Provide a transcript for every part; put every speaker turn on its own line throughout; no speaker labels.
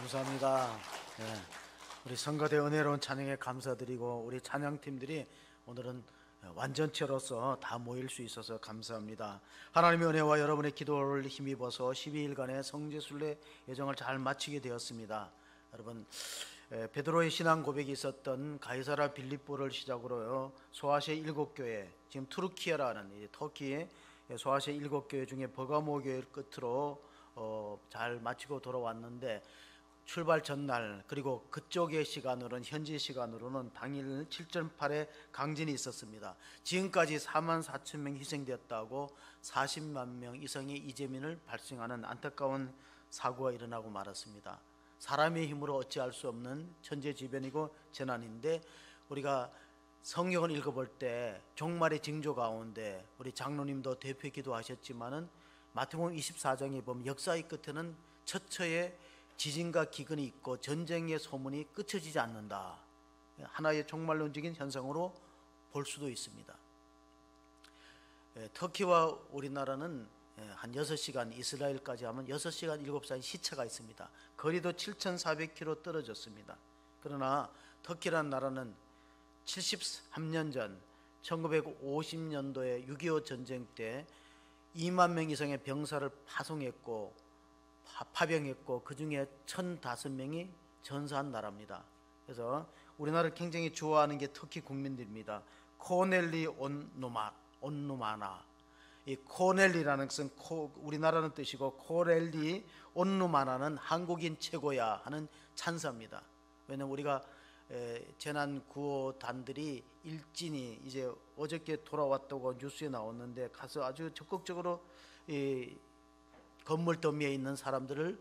감사합니다. 네. 우리 성가대 은혜로운 찬양에 감사드리고 우리 찬양팀들이 오늘은 완전체로서 다 모일 수 있어서 감사합니다. 하나님의 은혜와 여러분의 기도를 힘입어서 12일간의 성지순례 여정을 잘 마치게 되었습니다. 여러분, 베드로의 신앙 고백이 있었던 가이사라 빌립보를 시작으로요, 소아시아 7교회, 지금 투르키아라는 터키의 소아시아 7교회 중에 버가모 교회를 끝으로 잘 마치고 돌아왔는데, 출발 전날 그리고 그쪽의 시간으로는, 현지 시간으로는 당일 7.8의 강진이 있었습니다. 지금까지 4만 4천 명 희생되었다고 40만 명 이상의 이재민을 발생하는 안타까운 사고가 일어나고 말았습니다. 사람의 힘으로 어찌할 수 없는 천재지변이고 재난인데, 우리가 성경을 읽어볼 때 종말의 징조 가운데 우리 장로님도 대표 기도하셨지만은 마태복음 24장에 보면 역사의 끝에는 처처에 지진과 기근이 있고 전쟁의 소문이 끝쳐지지 않는다, 하나의 종말론적인 현상으로 볼 수도 있습니다. 터키와 우리나라는 한 6시간, 이스라엘까지 하면 6시간 7시간 시차가 있습니다. 거리도 7,400km 떨어졌습니다. 그러나 터키라는 나라는 73년 전 1950년도에 6.25 전쟁 때 2만 명 이상의 병사를 파병했고 그 중에 1,005명이 전사한 나라입니다. 그래서 우리나라를 굉장히 좋아하는 게 터키 국민들입니다. 코넬리 온누마나, 이 코넬리라는 것은 우리나라는 뜻이고, 코넬리 온누마나는 한국인 최고야 하는 찬사입니다. 왜냐하면 우리가 재난구호단들이 일진이 이제 어저께 돌아왔다고 뉴스에 나왔는데, 가서 아주 적극적으로 이 건물 더미에 있는 사람들을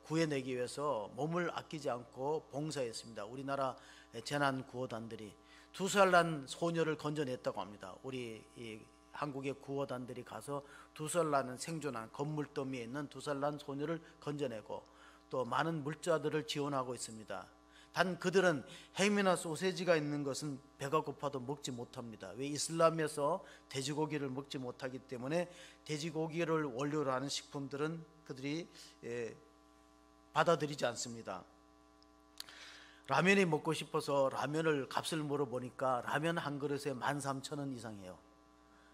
구해내기 위해서 몸을 아끼지 않고 봉사했습니다. 우리나라 재난구호단들이 2살 난 소녀를 건져냈다고 합니다. 우리 이 한국의 구호단들이 가서 2살 나는 생존한 건물 더미에 있는 2살 난 소녀를 건져내고 또 많은 물자들을 지원하고 있습니다. 단 그들은 햄이나 소세지가 있는 것은 배가 고파도 먹지 못합니다. 왜? 이슬람에서 돼지고기를 먹지 못하기 때문에 돼지고기를 원료로 하는 식품들은 그들이 받아들이지 않습니다. 라면이 먹고 싶어서 라면을 값을 물어보니까 라면 한 그릇에 13,000원 이상이에요.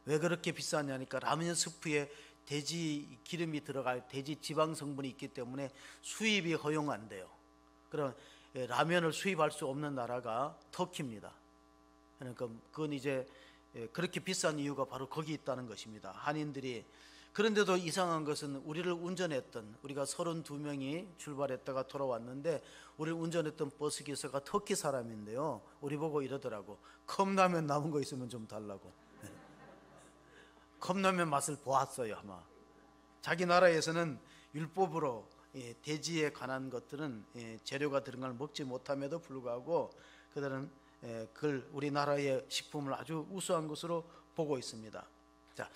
왜 그렇게 비싸냐니까 라면 스프에 돼지 기름이 들어가요. 돼지 지방 성분이 있기 때문에 수입이 허용 안 돼요. 그럼 라면을 수입할 수 없는 나라가 터키입니다. 그러니까 그건 이제 그렇게 비싼 이유가 바로 거기 있다는 것입니다. 한인들이. 그런데도 이상한 것은 우리를 운전했던, 우리가 32명이 출발했다가 돌아왔는데 우리를 운전했던 버스 기사가 터키 사람인데요, 우리 보고 이러더라고. 컵라면 남은 거 있으면 좀 달라고. 컵라면 맛을 보았어요. 아마 자기 나라에서는 율법으로 돼지에 관한 것들은 재료가 들은 걸 먹지 못함에도 불구하고 그들은 그걸 우리나라의 식품을 아주 우수한 것으로 보고 있습니다. 자,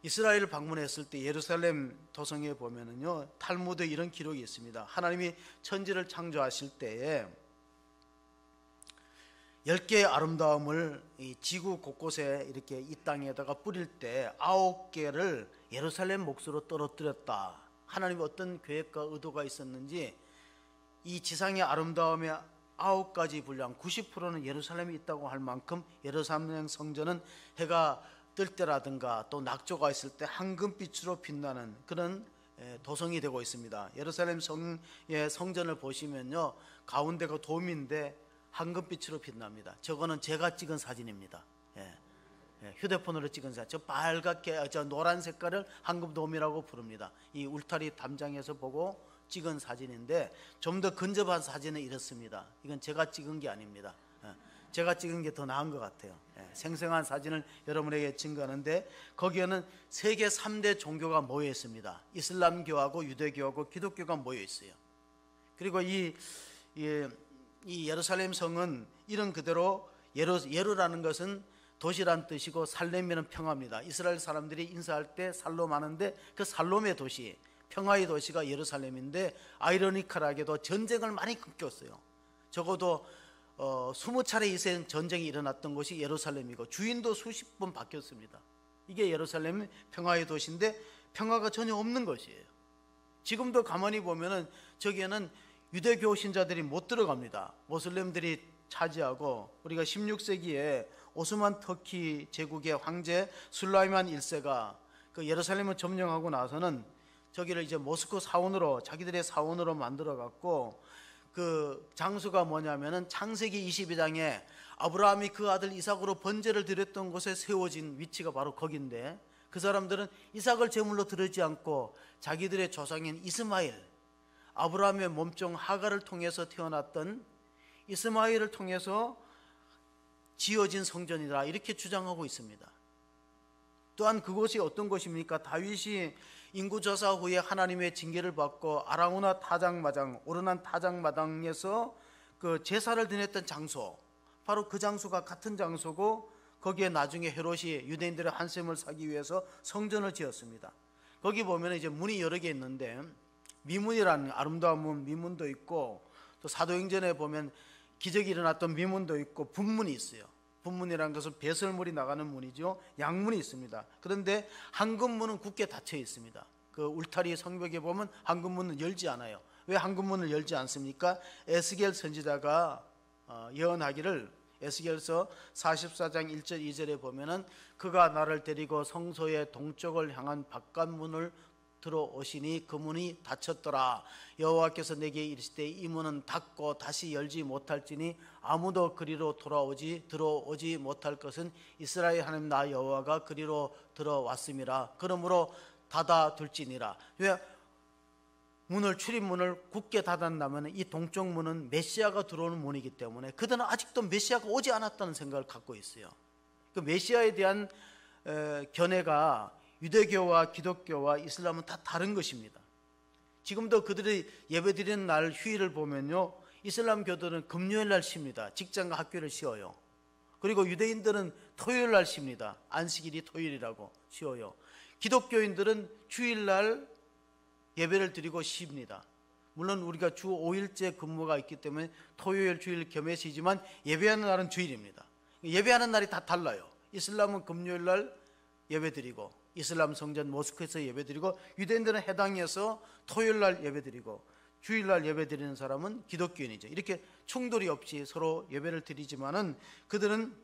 이스라엘을 방문했을 때 예루살렘 도성에 보면은요, 탈무드에 이런 기록이 있습니다. 하나님이 천지를 창조하실 때에 10개의 아름다움을 이 지구 곳곳에 이렇게 이 땅에다가 뿌릴 때 9개를 예루살렘 몫으로 떨어뜨렸다. 하나님의 어떤 계획과 의도가 있었는지 이 지상의 아름다움의 9가지 분량 90%는 예루살렘에 있다고 할 만큼 예루살렘 성전은 해가 뜰 때라든가 또 낙조가 있을 때 황금빛으로 빛나는 그런 도성이 되고 있습니다. 예루살렘 성의 성전을 보시면요, 가운데가 돔인데 황금빛으로 빛납니다. 저거는 제가 찍은 사진입니다. 휴대폰으로 찍은 사진. 저 빨갛게, 저 노란 색깔을 황금돔이라고 부릅니다. 이 울타리 담장에서 보고 찍은 사진인데, 좀 더 근접한 사진은 이렇습니다. 이건 제가 찍은 게 아닙니다. 제가 찍은 게 더 나은 것 같아요. 생생한 사진을 여러분에게 증거하는데, 거기에는 세계 3대 종교가 모여 있습니다. 이슬람교하고 유대교하고 기독교가 모여 있어요. 그리고 이 예루살렘 성은 이런 그대로, 예루라는 것은 도시란 뜻이고 살렘이는 평화입니다. 이스라엘 사람들이 인사할 때 살롬 하는데 그 살롬의 도시, 평화의 도시가 예루살렘인데, 아이러니컬하게도 전쟁을 많이 겪었어요. 적어도 20차례 이상 전쟁이 일어났던 곳이 예루살렘이고 주인도 수십 번 바뀌었습니다. 이게 예루살렘 평화의 도시인데 평화가 전혀 없는 것이에요. 지금도 가만히 보면은 저기에는 유대교 신자들이 못 들어갑니다. 모슬렘들이 차지하고, 우리가 16세기에 오스만 터키 제국의 황제 술라이만 1세가 그 예루살렘을 점령하고 나서는 저기를 이제 모스크 사원으로, 자기들의 사원으로 만들어 갖고, 그 장소가 뭐냐면은 창세기 22장에 아브라함이 그 아들 이삭으로 번제를 드렸던 곳에 세워진 위치가 바로 거긴데, 그 사람들은 이삭을 제물로 드리지 않고 자기들의 조상인 이스마엘, 아브라함의 몸종 하갈을 통해서 태어났던 이스마엘을 통해서 지어진 성전이다, 이렇게 주장하고 있습니다. 또한 그곳이 어떤 곳입니까? 다윗이 인구조사 후에 하나님의 징계를 받고 아라우나 타작마당, 오르난 타작마당에서 그 제사를 드렸던 장소, 바로 그 장소가 같은 장소고, 거기에 나중에 헤롯이 유대인들의 한샘을 사기 위해서 성전을 지었습니다. 거기 보면 이제 문이 여러 개 있는데, 미문이라는 아름다운 문, 미문도 있고, 또 사도행전에 보면 기적이 일어났던 미문도 있고, 분문이 있어요. 분문이라는 것은 배설물이 나가는 문이죠. 양문이 있습니다. 그런데 황금문은 굳게 닫혀 있습니다. 그 울타리 성벽에 보면 황금문은 열지 않아요. 왜 황금문을 열지 않습니까? 에스겔 선지자가 예언하기를, 에스겔서 44장 1절 2절에 보면은 그가 나를 데리고 성소의 동쪽을 향한 바깥문을 들어오시니 그 문이 닫혔더라. 여호와께서 내게 이르시되 이 문은 닫고 다시 열지 못할지니 아무도 그리로 들어오지 못할 것은 이스라엘 하나님 나 여호와가 그리로 들어왔음이라. 그러므로 닫아둘지니라. 왜 문을, 출입문을 굳게 닫았다면 이 동쪽 문은 메시아가 들어오는 문이기 때문에 그들은 아직도 메시아가 오지 않았다는 생각을 갖고 있어요. 그 메시아에 대한 견해가 유대교와 기독교와 이슬람은 다 다른 것입니다. 지금도 그들이 예배드리는 날 휴일을 보면요, 이슬람교들은 금요일 날 쉽니다. 직장과 학교를 쉬어요. 그리고 유대인들은 토요일 날 쉽니다. 안식일이 토요일이라고 쉬어요. 기독교인들은 주일날 예배를 드리고 쉽니다. 물론 우리가 주 5일째 근무가 있기 때문에 토요일 주일 겸해 쉬지만 예배하는 날은 주일입니다. 예배하는 날이 다 달라요. 이슬람은 금요일 날 예배 드리고, 이슬람 성전 모스크에서 예배 드리고, 유대인들은 해당에서 토요일 날 예배 드리고, 주일 날 예배 드리는 사람은 기독교인이죠. 이렇게 충돌이 없이 서로 예배를 드리지만은 그들은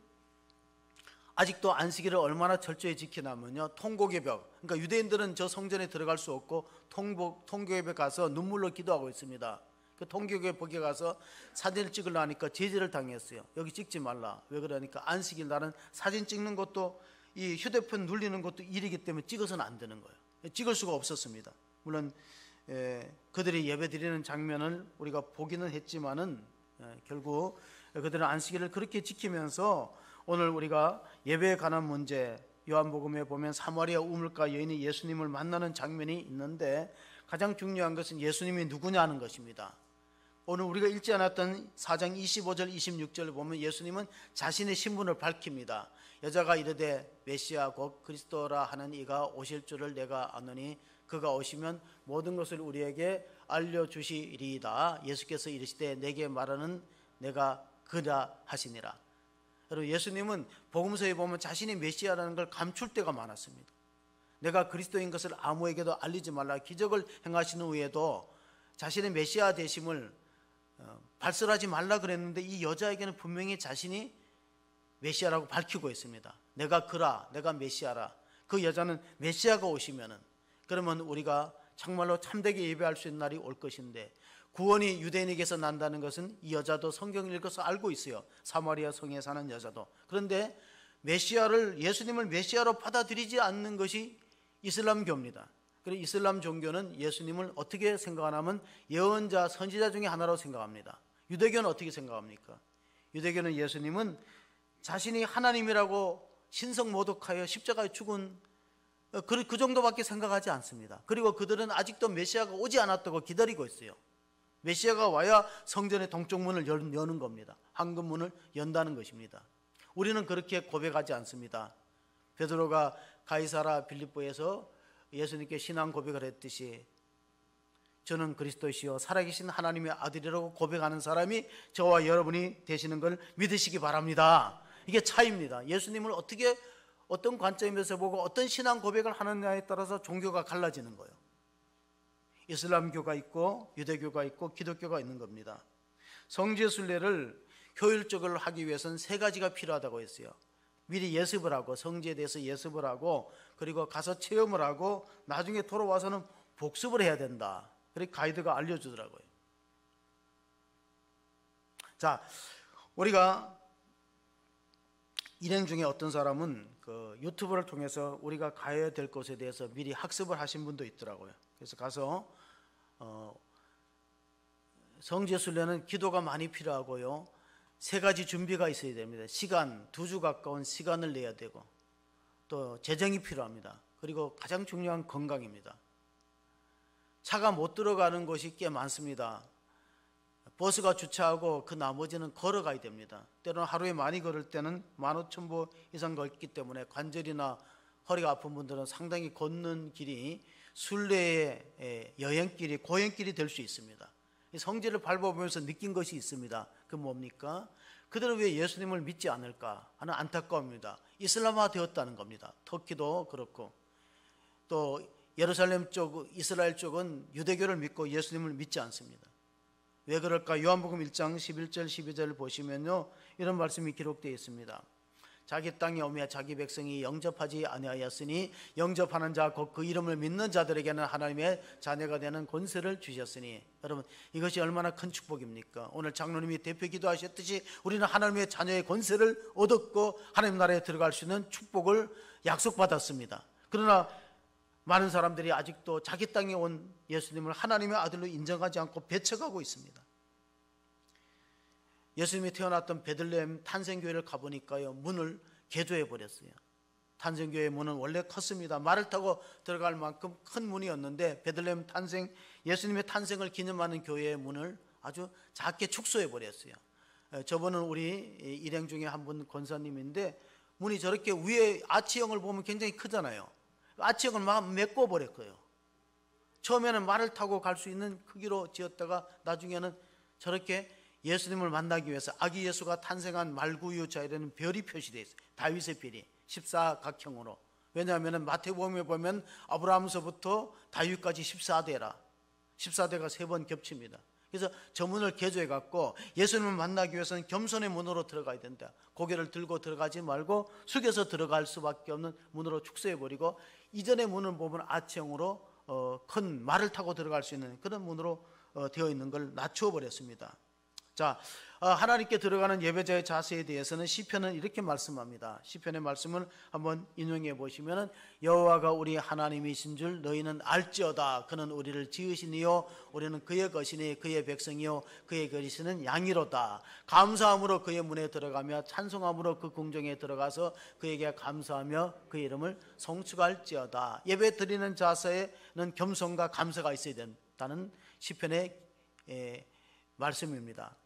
아직도 안식일을 얼마나 철저히 지키냐면요, 통곡의 벽, 그러니까 유대인들은 저 성전에 들어갈 수 없고 통곡의 벽에 가서 눈물로 기도하고 있습니다. 그 통곡의 벽에 가서 사진을 찍으려 하니까 제지를 당했어요. 여기 찍지 말라. 왜 그러니까 안식일 날은 사진 찍는 것도, 이 휴대폰 눌리는 것도 일이기 때문에 찍어서는 안 되는 거예요. 찍을 수가 없었습니다. 물론 그들이 예배 드리는 장면을 우리가 보기는 했지만은 결국 그들은 안식일을 그렇게 지키면서 오늘 우리가 예배에 관한 문제, 요한복음에 보면 사마리아 우물가 여인이 예수님을 만나는 장면이 있는데, 가장 중요한 것은 예수님이 누구냐는 것입니다. 오늘 우리가 읽지 않았던 4장 25절 26절을 보면 예수님은 자신의 신분을 밝힙니다. 여자가 이르되 메시아 곧 그리스도라 하는 이가 오실 줄을 내가 아노니 그가 오시면 모든 것을 우리에게 알려주시리이다. 예수께서 이르시되 내게 말하는 내가 그라 하시니라. 여러분, 예수님은 복음서에 보면 자신이 메시아라는 걸 감출 때가 많았습니다. 내가 그리스도인 것을 아무에게도 알리지 말라. 기적을 행하신 후에도 자신의 메시아 되심을 발설하지 말라 그랬는데, 이 여자에게는 분명히 자신이 메시아라고 밝히고 있습니다. 내가 그라, 내가 메시아라. 그 여자는 메시아가 오시면은, 그러면 우리가 정말로 참되게 예배할 수 있는 날이 올 것인데, 구원이 유대인에게서 난다는 것은 이 여자도 성경을 읽어서 알고 있어요. 사마리아 성에 사는 여자도. 그런데 메시아를, 예수님을 메시아로 받아들이지 않는 것이 이슬람교입니다. 그리고 이슬람 종교는 예수님을 어떻게 생각하냐면 예언자, 선지자 중에 하나로 생각합니다. 유대교는 어떻게 생각합니까? 유대교는 예수님은 자신이 하나님이라고 신성 모독하여 십자가에 죽은 그 정도밖에 생각하지 않습니다. 그리고 그들은 아직도 메시아가 오지 않았다고 기다리고 있어요. 메시아가 와야 성전의 동쪽 문을 여는 겁니다. 황금문을 연다는 것입니다. 우리는 그렇게 고백하지 않습니다. 베드로가 가이사라 빌립보에서 예수님께 신앙 고백을 했듯이 저는 그리스도시요 살아계신 하나님의 아들이라고 고백하는 사람이 저와 여러분이 되시는 걸 믿으시기 바랍니다. 이게 차이입니다. 예수님을 어떻게, 어떤 관점에서 보고 어떤 신앙 고백을 하느냐에 따라서 종교가 갈라지는 거예요. 이슬람교가 있고 유대교가 있고 기독교가 있는 겁니다. 성지의 순례를 효율적으로 하기 위해서는 세 가지가 필요하다고 했어요. 미리 예습을 하고, 성지에 대해서 예습을 하고, 그리고 가서 체험을 하고 나중에 돌아와서는 복습을 해야 된다. 그렇게 가이드가 알려주더라고요. 자, 우리가 일행 중에 어떤 사람은 그 유튜브를 통해서 우리가 가야 될 곳에 대해서 미리 학습을 하신 분도 있더라고요. 그래서 가서 성지의 순례는 기도가 많이 필요하고요, 세 가지 준비가 있어야 됩니다. 시간, 2주 가까운 시간을 내야 되고, 또 재정이 필요합니다. 그리고 가장 중요한 건강입니다. 차가 못 들어가는 곳이 꽤 많습니다. 버스가 주차하고 그 나머지는 걸어가야 됩니다. 때로는 하루에 많이 걸을 때는 15,000보 이상 걷기 때문에 관절이나 허리가 아픈 분들은 상당히 걷는 길이 순례의 여행길이 고행길이 될 수 있습니다. 성지를 밟아보면서 느낀 것이 있습니다. 그 뭡니까? 그들은 왜 예수님을 믿지 않을까 하는 안타까움입니다. 이슬람화 되었다는 겁니다. 터키도 그렇고, 또 예루살렘 쪽, 이스라엘 쪽은 유대교를 믿고 예수님을 믿지 않습니다. 왜 그럴까? 요한복음 1장 11절 12절을 보시면요, 이런 말씀이 기록되어 있습니다. 자기 땅에 오며 자기 백성이 영접하지 아니하였으니 영접하는 자 곧 그 이름을 믿는 자들에게는 하나님의 자녀가 되는 권세를 주셨으니. 여러분, 이것이 얼마나 큰 축복입니까? 오늘 장로님이 대표 기도하셨듯이 우리는 하나님의 자녀의 권세를 얻었고 하나님 나라에 들어갈 수 있는 축복을 약속받았습니다. 그러나 많은 사람들이 아직도 자기 땅에 온 예수님을 하나님의 아들로 인정하지 않고 배척하고 있습니다. 예수님이 태어났던 베들레헴 탄생교회를 가보니까요, 문을 개조해 버렸어요. 탄생교회 문은 원래 컸습니다. 말을 타고 들어갈 만큼 큰 문이었는데 베들레헴 탄생, 예수님의 탄생을 기념하는 교회의 문을 아주 작게 축소해 버렸어요. 저번은 우리 일행 중에 한 분 권사님인데, 문이 저렇게 위에 아치형을 보면 굉장히 크잖아요. 아치형을 막 메꿔 버렸고요. 처음에는 말을 타고 갈 수 있는 크기로 지었다가 나중에는 저렇게 예수님을 만나기 위해서 아기 예수가 탄생한 말구유 자에는 별이 표시되어 있어요. 다윗의 별이 14각형으로. 왜냐하면 마태복음에 보면 아브라함서부터 다윗까지 14대라. 14대가 3번 겹칩니다. 그래서 저 문을 개조해 갖고 예수님을 만나기 위해서는 겸손의 문으로 들어가야 된다. 고개를 들고 들어가지 말고 숙여서 들어갈 수밖에 없는 문으로 축소해 버리고, 이전의 문을 보면 아치형으로 큰 말을 타고 들어갈 수 있는 그런 문으로 되어 있는 걸 낮추어 버렸습니다. 자, 하나님께 들어가는 예배자의 자세에 대해서는 시편은 이렇게 말씀합니다. 시편의 말씀을 한번 인용해 보시면, 여호와가 우리 하나님이신 줄 너희는 알지어다. 그는 우리를 지으시니요 우리는 그의 것이니 그의 백성이요 그의 거리시는 양이로다. 감사함으로 그의 문에 들어가며 찬송함으로 그 궁정에 들어가서 그에게 감사하며 그의 이름을 송축할지어다. 예배 드리는 자세에는 겸손과 감사가 있어야 된다는 시편의 말씀입니다.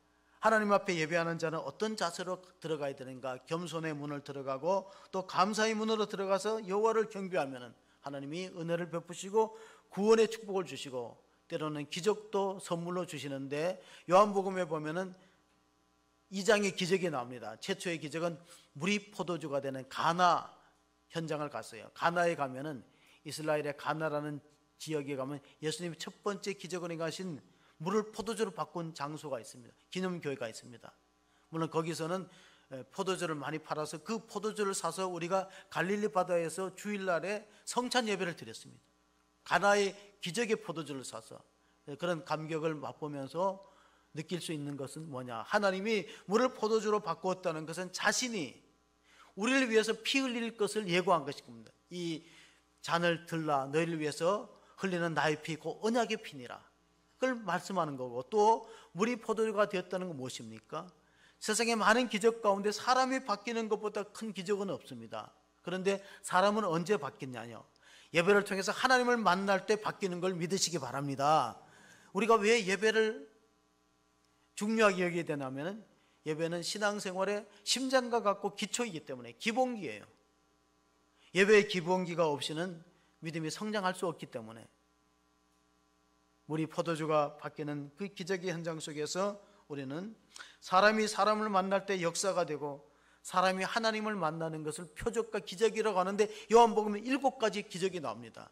하나님 앞에 예배하는 자는 어떤 자세로 들어가야 되는가? 겸손의 문을 들어가고 또 감사의 문으로 들어가서 여호와를 경배하면 하나님이 은혜를 베푸시고 구원의 축복을 주시고 때로는 기적도 선물로 주시는데, 요한복음에 보면은 2장의 기적이 나옵니다. 최초의 기적은 물이 포도주가 되는 가나 현장을 갔어요. 가나에 가면은, 이스라엘의 가나라는 지역에 가면 예수님이 첫 번째 기적을 행하신 물을 포도주로 바꾼 장소가 있습니다. 기념교회가 있습니다. 물론 거기서는 포도주를 많이 팔아서 그 포도주를 사서 우리가 갈릴리 바다에서 주일날에 성찬 예배를 드렸습니다. 가나의 기적의 포도주를 사서. 그런 감격을 맛보면서 느낄 수 있는 것은 뭐냐? 하나님이 물을 포도주로 바꾸었다는 것은 자신이 우리를 위해서 피 흘릴 것을 예고한 것입니다. 이 잔을 들라, 너희를 위해서 흘리는 나의 피 곧 언약의 피니라. 그걸 말씀하는 거고, 또 물이 포도주가 되었다는 건 무엇입니까? 세상의 많은 기적 가운데 사람이 바뀌는 것보다 큰 기적은 없습니다. 그런데 사람은 언제 바뀌냐요? 예배를 통해서 하나님을 만날 때 바뀌는 걸 믿으시기 바랍니다. 우리가 왜 예배를 중요하게 여기게 되냐면, 예배는 신앙생활의 심장과 같고 기초이기 때문에, 기본기예요. 예배의 기본기가 없이는 믿음이 성장할 수 없기 때문에, 물이 포도주가 바뀌는 그 기적의 현장 속에서 우리는 사람이 사람을 만날 때 역사가 되고 사람이 하나님을 만나는 것을 표적과 기적이라고 하는데, 요한복음에 7가지 기적이 나옵니다.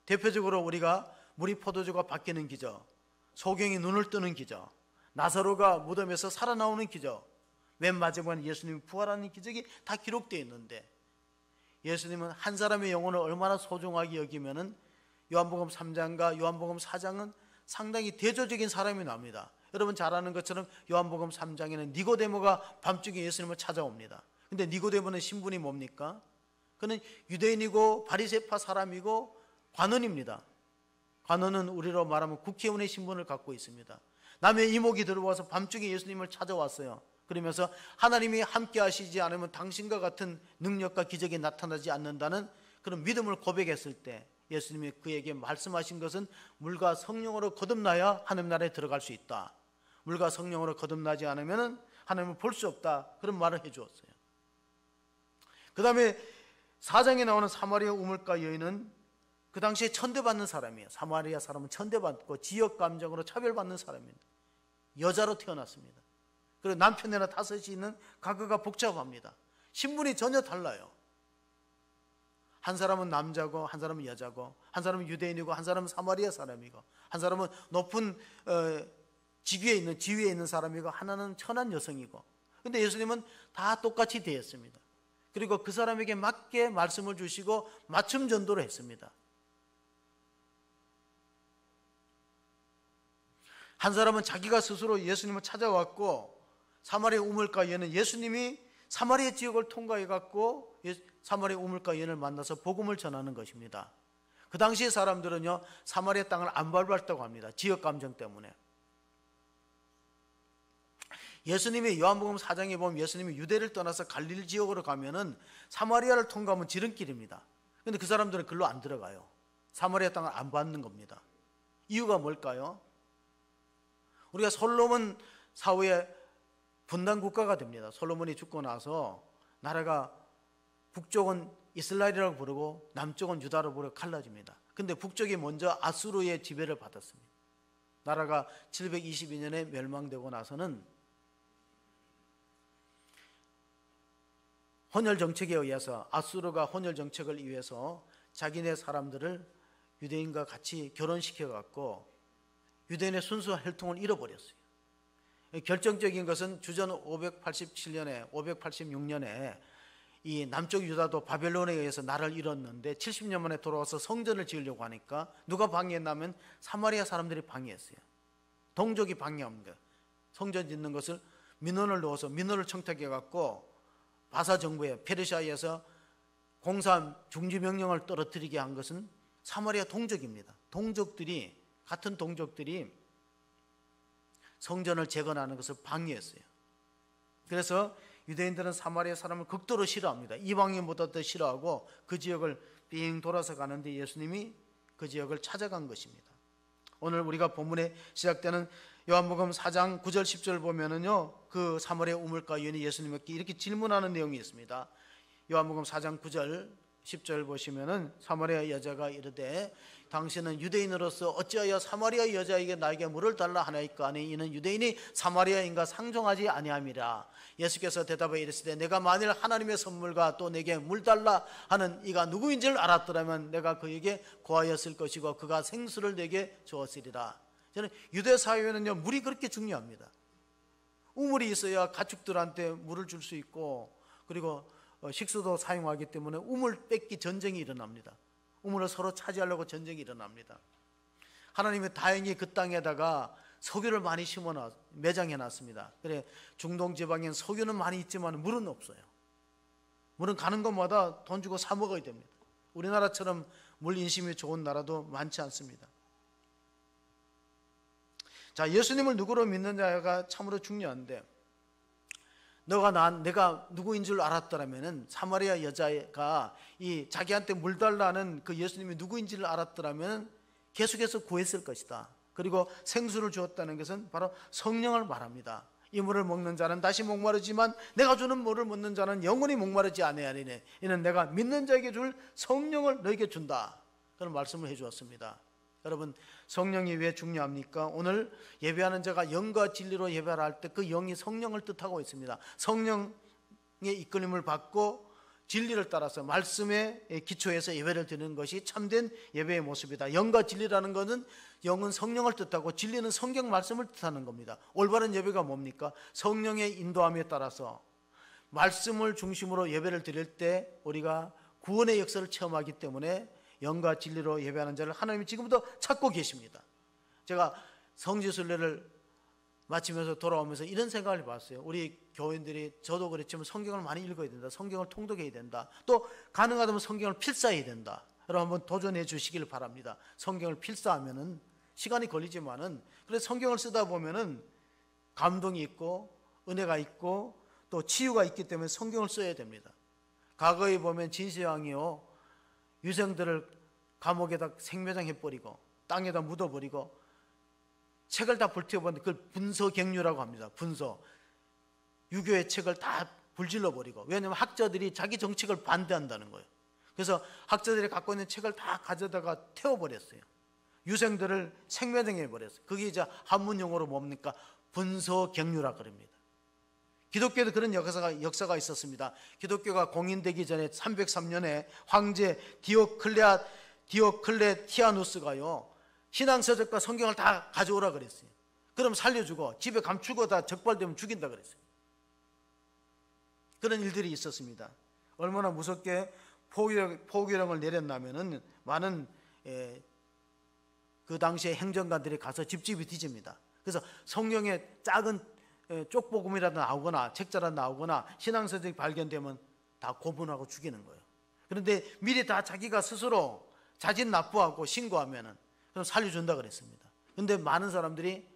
대표적으로 우리가 물이 포도주가 바뀌는 기적, 소경이 눈을 뜨는 기적, 나사로가 무덤에서 살아나오는 기적, 맨 마지막에 예수님이 부활하는 기적이 다 기록되어 있는데, 예수님은 한 사람의 영혼을 얼마나 소중하게 여기면은 요한복음 3장과 요한복음 4장은 상당히 대조적인 사람이 나옵니다. 여러분 잘 아는 것처럼 요한복음 3장에는 니고데모가 밤중에 예수님을 찾아옵니다. 근데 니고데모는 신분이 뭡니까? 그는 유대인이고 바리새파 사람이고 관원입니다. 관원은 우리로 말하면 국회의원의 신분을 갖고 있습니다. 남의 이목이 들어와서 밤중에 예수님을 찾아왔어요. 그러면서 하나님이 함께 하시지 않으면 당신과 같은 능력과 기적이 나타나지 않는다는 그런 믿음을 고백했을 때 예수님이 그에게 말씀하신 것은 물과 성령으로 거듭나야 하나님 나라에 들어갈 수 있다. 물과 성령으로 거듭나지 않으면 하나님을 볼 수 없다. 그런 말을 해주었어요. 그 다음에 4장에 나오는 사마리아 우물가 여인은 그 당시에 천대받는 사람이에요. 사마리아 사람은 천대받고 지역 감정으로 차별받는 사람입니다. 여자로 태어났습니다. 그리고 남편이나 다섯이 있는 가거가 복잡합니다. 신분이 전혀 달라요. 한 사람은 남자고 한 사람은 여자고 한 사람은 유대인이고 한 사람은 사마리아 사람이고 한 사람은 높은 지위에 있는 사람이고 하나는 천한 여성이고, 근데 예수님은 다 똑같이 대했습니다. 그리고 그 사람에게 맞게 말씀을 주시고 맞춤 전도를 했습니다. 한 사람은 자기가 스스로 예수님을 찾아왔고, 사마리아 우물가에는 예수님이 사마리아 지역을 통과해 갖고 사마리아 우물가 여인을 만나서 복음을 전하는 것입니다. 그 당시의 사람들은요 사마리아 땅을 안 밟았다고 합니다. 지역 감정 때문에. 예수님이 요한복음 4장에 보면 예수님이 유대를 떠나서 갈릴리 지역으로 가면은 사마리아를 통과하면 지름길입니다. 그런데 그 사람들은 글로 안 들어가요. 사마리아 땅을 안 밟는 겁니다. 이유가 뭘까요? 우리가 솔로몬 사후에 분단 국가가 됩니다. 솔로몬이 죽고 나서 나라가 북쪽은 이스라엘이라고 부르고 남쪽은 유다로 부르고 갈라집니다. 근데 북쪽이 먼저 아수르의 지배를 받았습니다. 나라가 722년에 멸망되고 나서는 혼혈 정책에 의해서 아수르가 혼혈 정책을 위해서 자기네 사람들을 유대인과 같이 결혼시켜 갖고 유대인의 순수한 혈통을 잃어버렸어요. 결정적인 것은 주전 586년에 이 남쪽 유다도 바벨론에 의해서 나라를 잃었는데 70년 만에 돌아와서 성전을 지으려고 하니까 누가 방해했냐면 사마리아 사람들이 방해했어요. 동족이 방해합니다. 성전 짓는 것을 민원을 넣어서 민원을 청탁해 갖고 바사 정부에 페르시아에서 공사 중지 명령을 떨어뜨리게 한 것은 사마리아 동족입니다. 같은 동족들이 성전을 재건하는 것을 방해했어요. 그래서 유대인들은 사마리아 사람을 극도로 싫어합니다. 이방인보다 더 싫어하고 그 지역을 빙 돌아서 가는데 예수님이 그 지역을 찾아간 것입니다. 오늘 우리가 본문에 시작되는 요한복음 4장 9절 10절 보면은요 그 사마리아 우물가 여인이 예수님께 이렇게 질문하는 내용이 있습니다. 요한복음 4장 9절 10절 보시면은 사마리아 여자가 이르되 당신은 유대인으로서 어찌하여 사마리아 여자에게 나에게 물을 달라 하나이까 하니 이는 유대인이 사마리아인과 상종하지 아니함이라. 예수께서 대답하여 이르시되 내가 만일 하나님의 선물과 또 내게 물 달라 하는 이가 누구인지를 알았더라면 내가 그에게 고하였을 것이고 그가 생수를 내게 주었으리라. 저는 유대 사회에는요 물이 그렇게 중요합니다. 우물이 있어야 가축들한테 물을 줄 수 있고 그리고 식수도 사용하기 때문에 우물 뺏기 전쟁이 일어납니다. 우물을 서로 차지하려고 전쟁이 일어납니다. 하나님이 다행히 그 땅에다가 석유를 많이 매장해 놨습니다. 그래 중동 지방엔 석유는 많이 있지만 물은 없어요. 물은 가는 곳마다 돈 주고 사 먹어야 됩니다. 우리나라처럼 물 인심이 좋은 나라도 많지 않습니다. 자, 예수님을 누구로 믿느냐가 참으로 중요한데 내가 누구인 줄 알았더라면은 사마리아 여자가 이 자기한테 물 달라는 그 예수님이 누구인지를 알았더라면 계속해서 구했을 것이다. 그리고 생수를 주었다는 것은 바로 성령을 말합니다. 이 물을 먹는 자는 다시 목마르지만 내가 주는 물을 먹는 자는 영원히 목마르지 아니하리니 이는 내가 믿는 자에게 줄 성령을 너에게 준다. 그런 말씀을 해주었습니다. 여러분 성령이 왜 중요합니까? 오늘 예배하는 자가 영과 진리로 예배를 할 때 그 영이 성령을 뜻하고 있습니다. 성령의 이끌림을 받고 진리를 따라서 말씀의 기초에서 예배를 드리는 것이 참된 예배의 모습이다. 영과 진리라는 것은 영은 성령을 뜻하고 진리는 성경 말씀을 뜻하는 겁니다. 올바른 예배가 뭡니까? 성령의 인도함에 따라서 말씀을 중심으로 예배를 드릴 때 우리가 구원의 역사를 체험하기 때문에 영과 진리로 예배하는 자를 하나님이 지금도 찾고 계십니다. 제가 성지순례를 마치면서 돌아오면서 이런 생각을 해봤어요. 우리 교인들이, 저도 그랬지만 성경을 많이 읽어야 된다. 성경을 통독해야 된다. 또 가능하다면 성경을 필사해야 된다. 여러분 한번 도전해 주시길 바랍니다. 성경을 필사하면은 시간이 걸리지만은 그래서 성경을 쓰다 보면은 감동이 있고 은혜가 있고 또 치유가 있기 때문에 성경을 써야 됩니다. 과거에 보면 진시황이요, 유생들을 감옥에다 생매장해버리고 땅에다 묻어버리고 책을 다 불태워버리는데 그걸 분서경류라고 합니다. 분서, 유교의 책을 다 불질러버리고, 왜냐하면 학자들이 자기 정책을 반대한다는 거예요. 그래서 학자들이 갖고 있는 책을 다 가져다가 태워버렸어요. 유생들을 생매장해버렸어요. 그게 이제 한문 용어로 뭡니까? 분서경류라고 그럽니다. 기독교에도 그런 역사가 있었습니다. 기독교가 공인되기 전에 303년에 황제 디오클레티아누스가요, 신앙서적과 성경을 다 가져오라 그랬어요. 그럼 살려주고 집에 감추고 다 적발되면 죽인다 그랬어요. 그런 일들이 있었습니다. 얼마나 무섭게 포기령을 내렸냐면은 많은 그 당시에 행정관들이 가서 집집이 뒤집니다. 그래서 성경에 작은 쪽복음이라도 나오거나 책자라도 나오거나 신앙서적이 발견되면 다 고문하고 죽이는 거예요. 그런데 미리 다 자기가 스스로 자진 납부하고 신고하면은 그럼 살려준다 그랬습니다. 그런데 많은 사람들이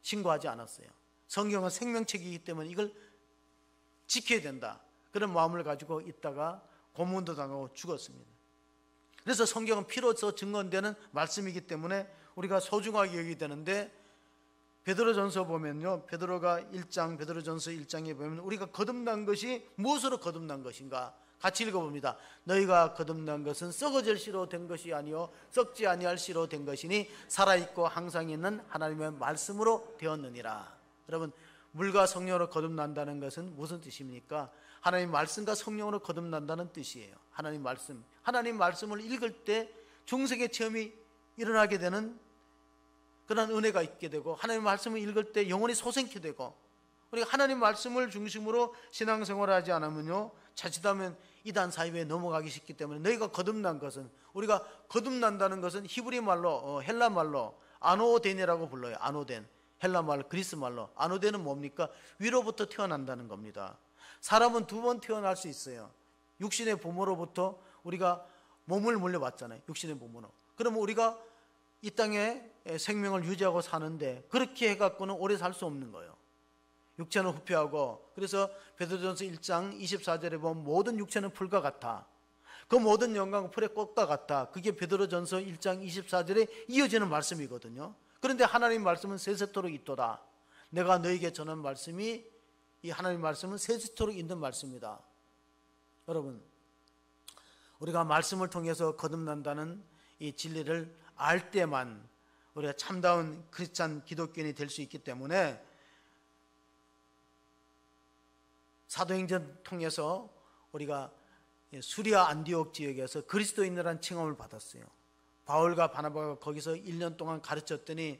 신고하지 않았어요. 성경은 생명책이기 때문에 이걸 지켜야 된다, 그런 마음을 가지고 있다가 고문도 당하고 죽었습니다. 그래서 성경은 피로서 증언되는 말씀이기 때문에 우리가 소중하게 여기게 되는데, 베드로전서 보면요, 베드로전서 1장에 보면 우리가 거듭난 것이 무엇으로 거듭난 것인가 같이 읽어봅니다. 너희가 거듭난 것은 썩어질 씨로 된 것이 아니요 썩지 아니할 씨로 된 것이니 살아있고 항상 있는 하나님의 말씀으로 되었느니라. 여러분, 물과 성령으로 거듭난다는 것은 무슨 뜻입니까? 하나님 말씀과 성령으로 거듭난다는 뜻이에요. 하나님 말씀을 읽을 때 중생의 체험이 일어나게 되는 그런 은혜가 있게 되고, 하나님 말씀을 읽을 때 영혼이 소생케 되고, 우리가 하나님 말씀을 중심으로 신앙생활을 하지 않으면요, 자칫하면 이단 사이에 넘어가기 쉽기 때문에, 너희가 거듭난 것은, 우리가 거듭난다는 것은 히브리 말로 헬라 말로 아노덴이라고 불러요. 아노덴, 헬라 말, 그리스 말로 아노덴은 뭡니까? 위로부터 태어난다는 겁니다. 사람은 두 번 태어날 수 있어요. 육신의 부모로부터 우리가 몸을 물려받잖아요. 육신의 부모로. 그러면 우리가 이 땅에 생명을 유지하고 사는데 그렇게 해갖고는 오래 살 수 없는 거예요. 육체는 후패하고, 그래서 베드로전서 1장 24절에 보면 모든 육체는 풀과 같아. 그 모든 영광은 풀의 꽃과 같아. 그게 베드로전서 1장 24절에 이어지는 말씀이거든요. 그런데 하나님 말씀은 세세토록 있도다. 내가 너에게 전한 말씀이, 이 하나님 말씀은 세세토록 있는 말씀이다. 여러분, 우리가 말씀을 통해서 거듭난다는 이 진리를 알 때만 우리가 참다운 크리스찬 기독교인이 될 수 있기 때문에, 사도행전 통해서 우리가 수리아 안디옥 지역에서 그리스도인이라는 칭함을 받았어요. 바울과 바나바가 거기서 1년 동안 가르쳤더니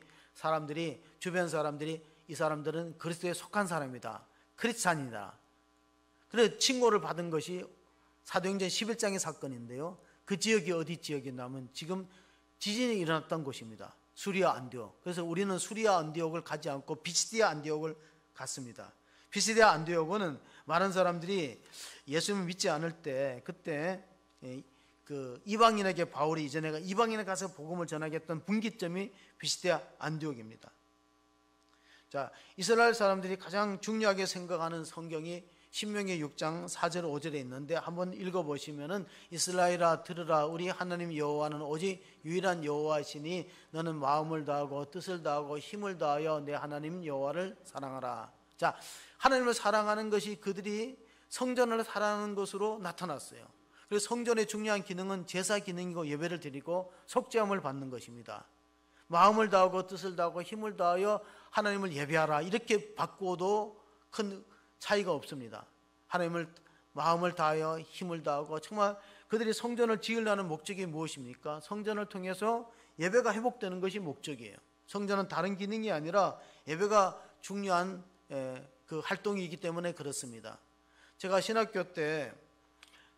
주변 사람들이 이 사람들은 그리스도에 속한 사람이다, 크리스찬이다, 그래서 칭호를 받은 것이 사도행전 11장의 사건인데요, 그 지역이 어디 지역이냐면 지금 지진이 일어났던 곳입니다. 수리아 안디옥. 그래서 우리는 수리아 안디옥을 가지 않고 비시디아 안디옥을 갔습니다. 비시디아 안디옥은 많은 사람들이 예수님을 믿지 않을 때, 그때 그 이방인에게 바울이 이전에 이방인에 가서 복음을 전하겠던 분기점이 비시디아 안디옥입니다. 자, 이스라엘 사람들이 가장 중요하게 생각하는 성경이 신명기 6장 4절 5절에 있는데, 한번 읽어보시면은, 이스라엘아 들으라, 우리 하나님 여호와는 오직 유일한 여호와시니 너는 마음을 다하고 뜻을 다하고 힘을 다하여 내 하나님 여호와를 사랑하라. 자, 하나님을 사랑하는 것이 그들이 성전을 사랑하는 것으로 나타났어요. 그래서 성전의 중요한 기능은 제사 기능이고 예배를 드리고 속죄함을 받는 것입니다. 마음을 다하고 뜻을 다하고 힘을 다하여 하나님을 예배하라, 이렇게 바꾸어도 큰 차이가 없습니다. 하나님을 마음을 다하여 힘을 다하고 정말 그들이 성전을 지으려는 목적이 무엇입니까? 성전을 통해서 예배가 회복되는 것이 목적이에요. 성전은 다른 기능이 아니라 예배가 중요한 그 활동이기 때문에 그렇습니다. 제가 신학교 때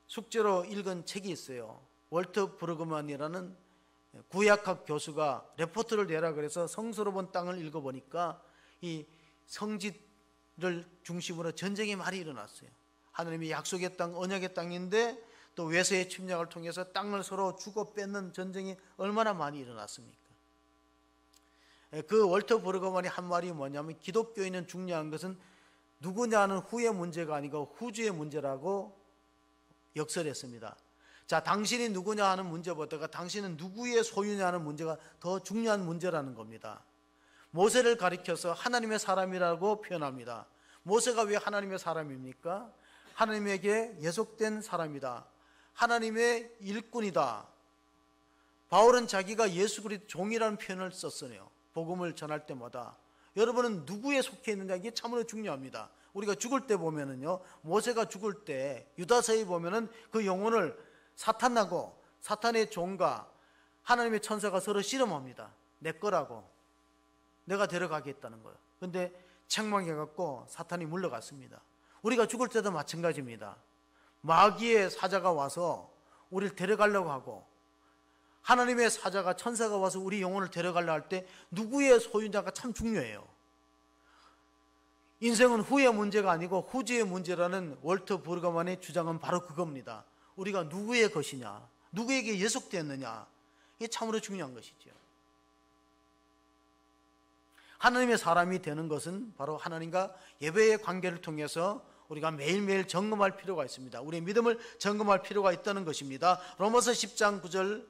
숙제로 읽은 책이 있어요. 월터 브루그만이라는 구약학 교수가 레포트를 내라 그래서 성스러운 땅을 읽어보니까 이 성지를 중심으로 전쟁이 많이 일어났어요. 하나님이 약속의 땅, 언약의 땅인데 또 외세의 침략을 통해서 땅을 서로 주고 뺏는 전쟁이 얼마나 많이 일어났습니까? 그 월터 브루그만이 한 말이 뭐냐면 기독교인은 중요한 것은 누구냐는 후의 문제가 아니고 후주의 문제라고 역설했습니다. 자, 당신이 누구냐 하는 문제보다가 당신은 누구의 소유냐 하는 문제가 더 중요한 문제라는 겁니다. 모세를 가리켜서 하나님의 사람이라고 표현합니다. 모세가 왜 하나님의 사람입니까? 하나님에게 예속된 사람이다. 하나님의 일꾼이다. 바울은 자기가 예수 그리스도 종이라는 표현을 썼어요. 복음을 전할 때마다. 여러분은 누구에 속해 있느냐, 이게 참으로 중요합니다. 우리가 죽을 때 보면은요, 모세가 죽을 때 유다서에 보면은 그 영혼을 사탄하고 사탄의 종과 하나님의 천사가 서로 씨름합니다. 내 거라고, 내가 데려가겠다는 거예요. 근데 책망해갖고 사탄이 물러갔습니다. 우리가 죽을 때도 마찬가지입니다. 마귀의 사자가 와서 우리를 데려가려고 하고 하나님의 사자가, 천사가 와서 우리 영혼을 데려가려고 할 때 누구의 소유자가 참 중요해요. 인생은 후의 문제가 아니고 후지의 문제라는 월터 브루그만의 주장은 바로 그겁니다. 우리가 누구의 것이냐, 누구에게 예속되었느냐, 이게 참으로 중요한 것이죠. 하나님의 사람이 되는 것은 바로 하나님과 예배의 관계를 통해서 우리가 매일매일 점검할 필요가 있습니다. 우리의 믿음을 점검할 필요가 있다는 것입니다. 로마서 10장 9절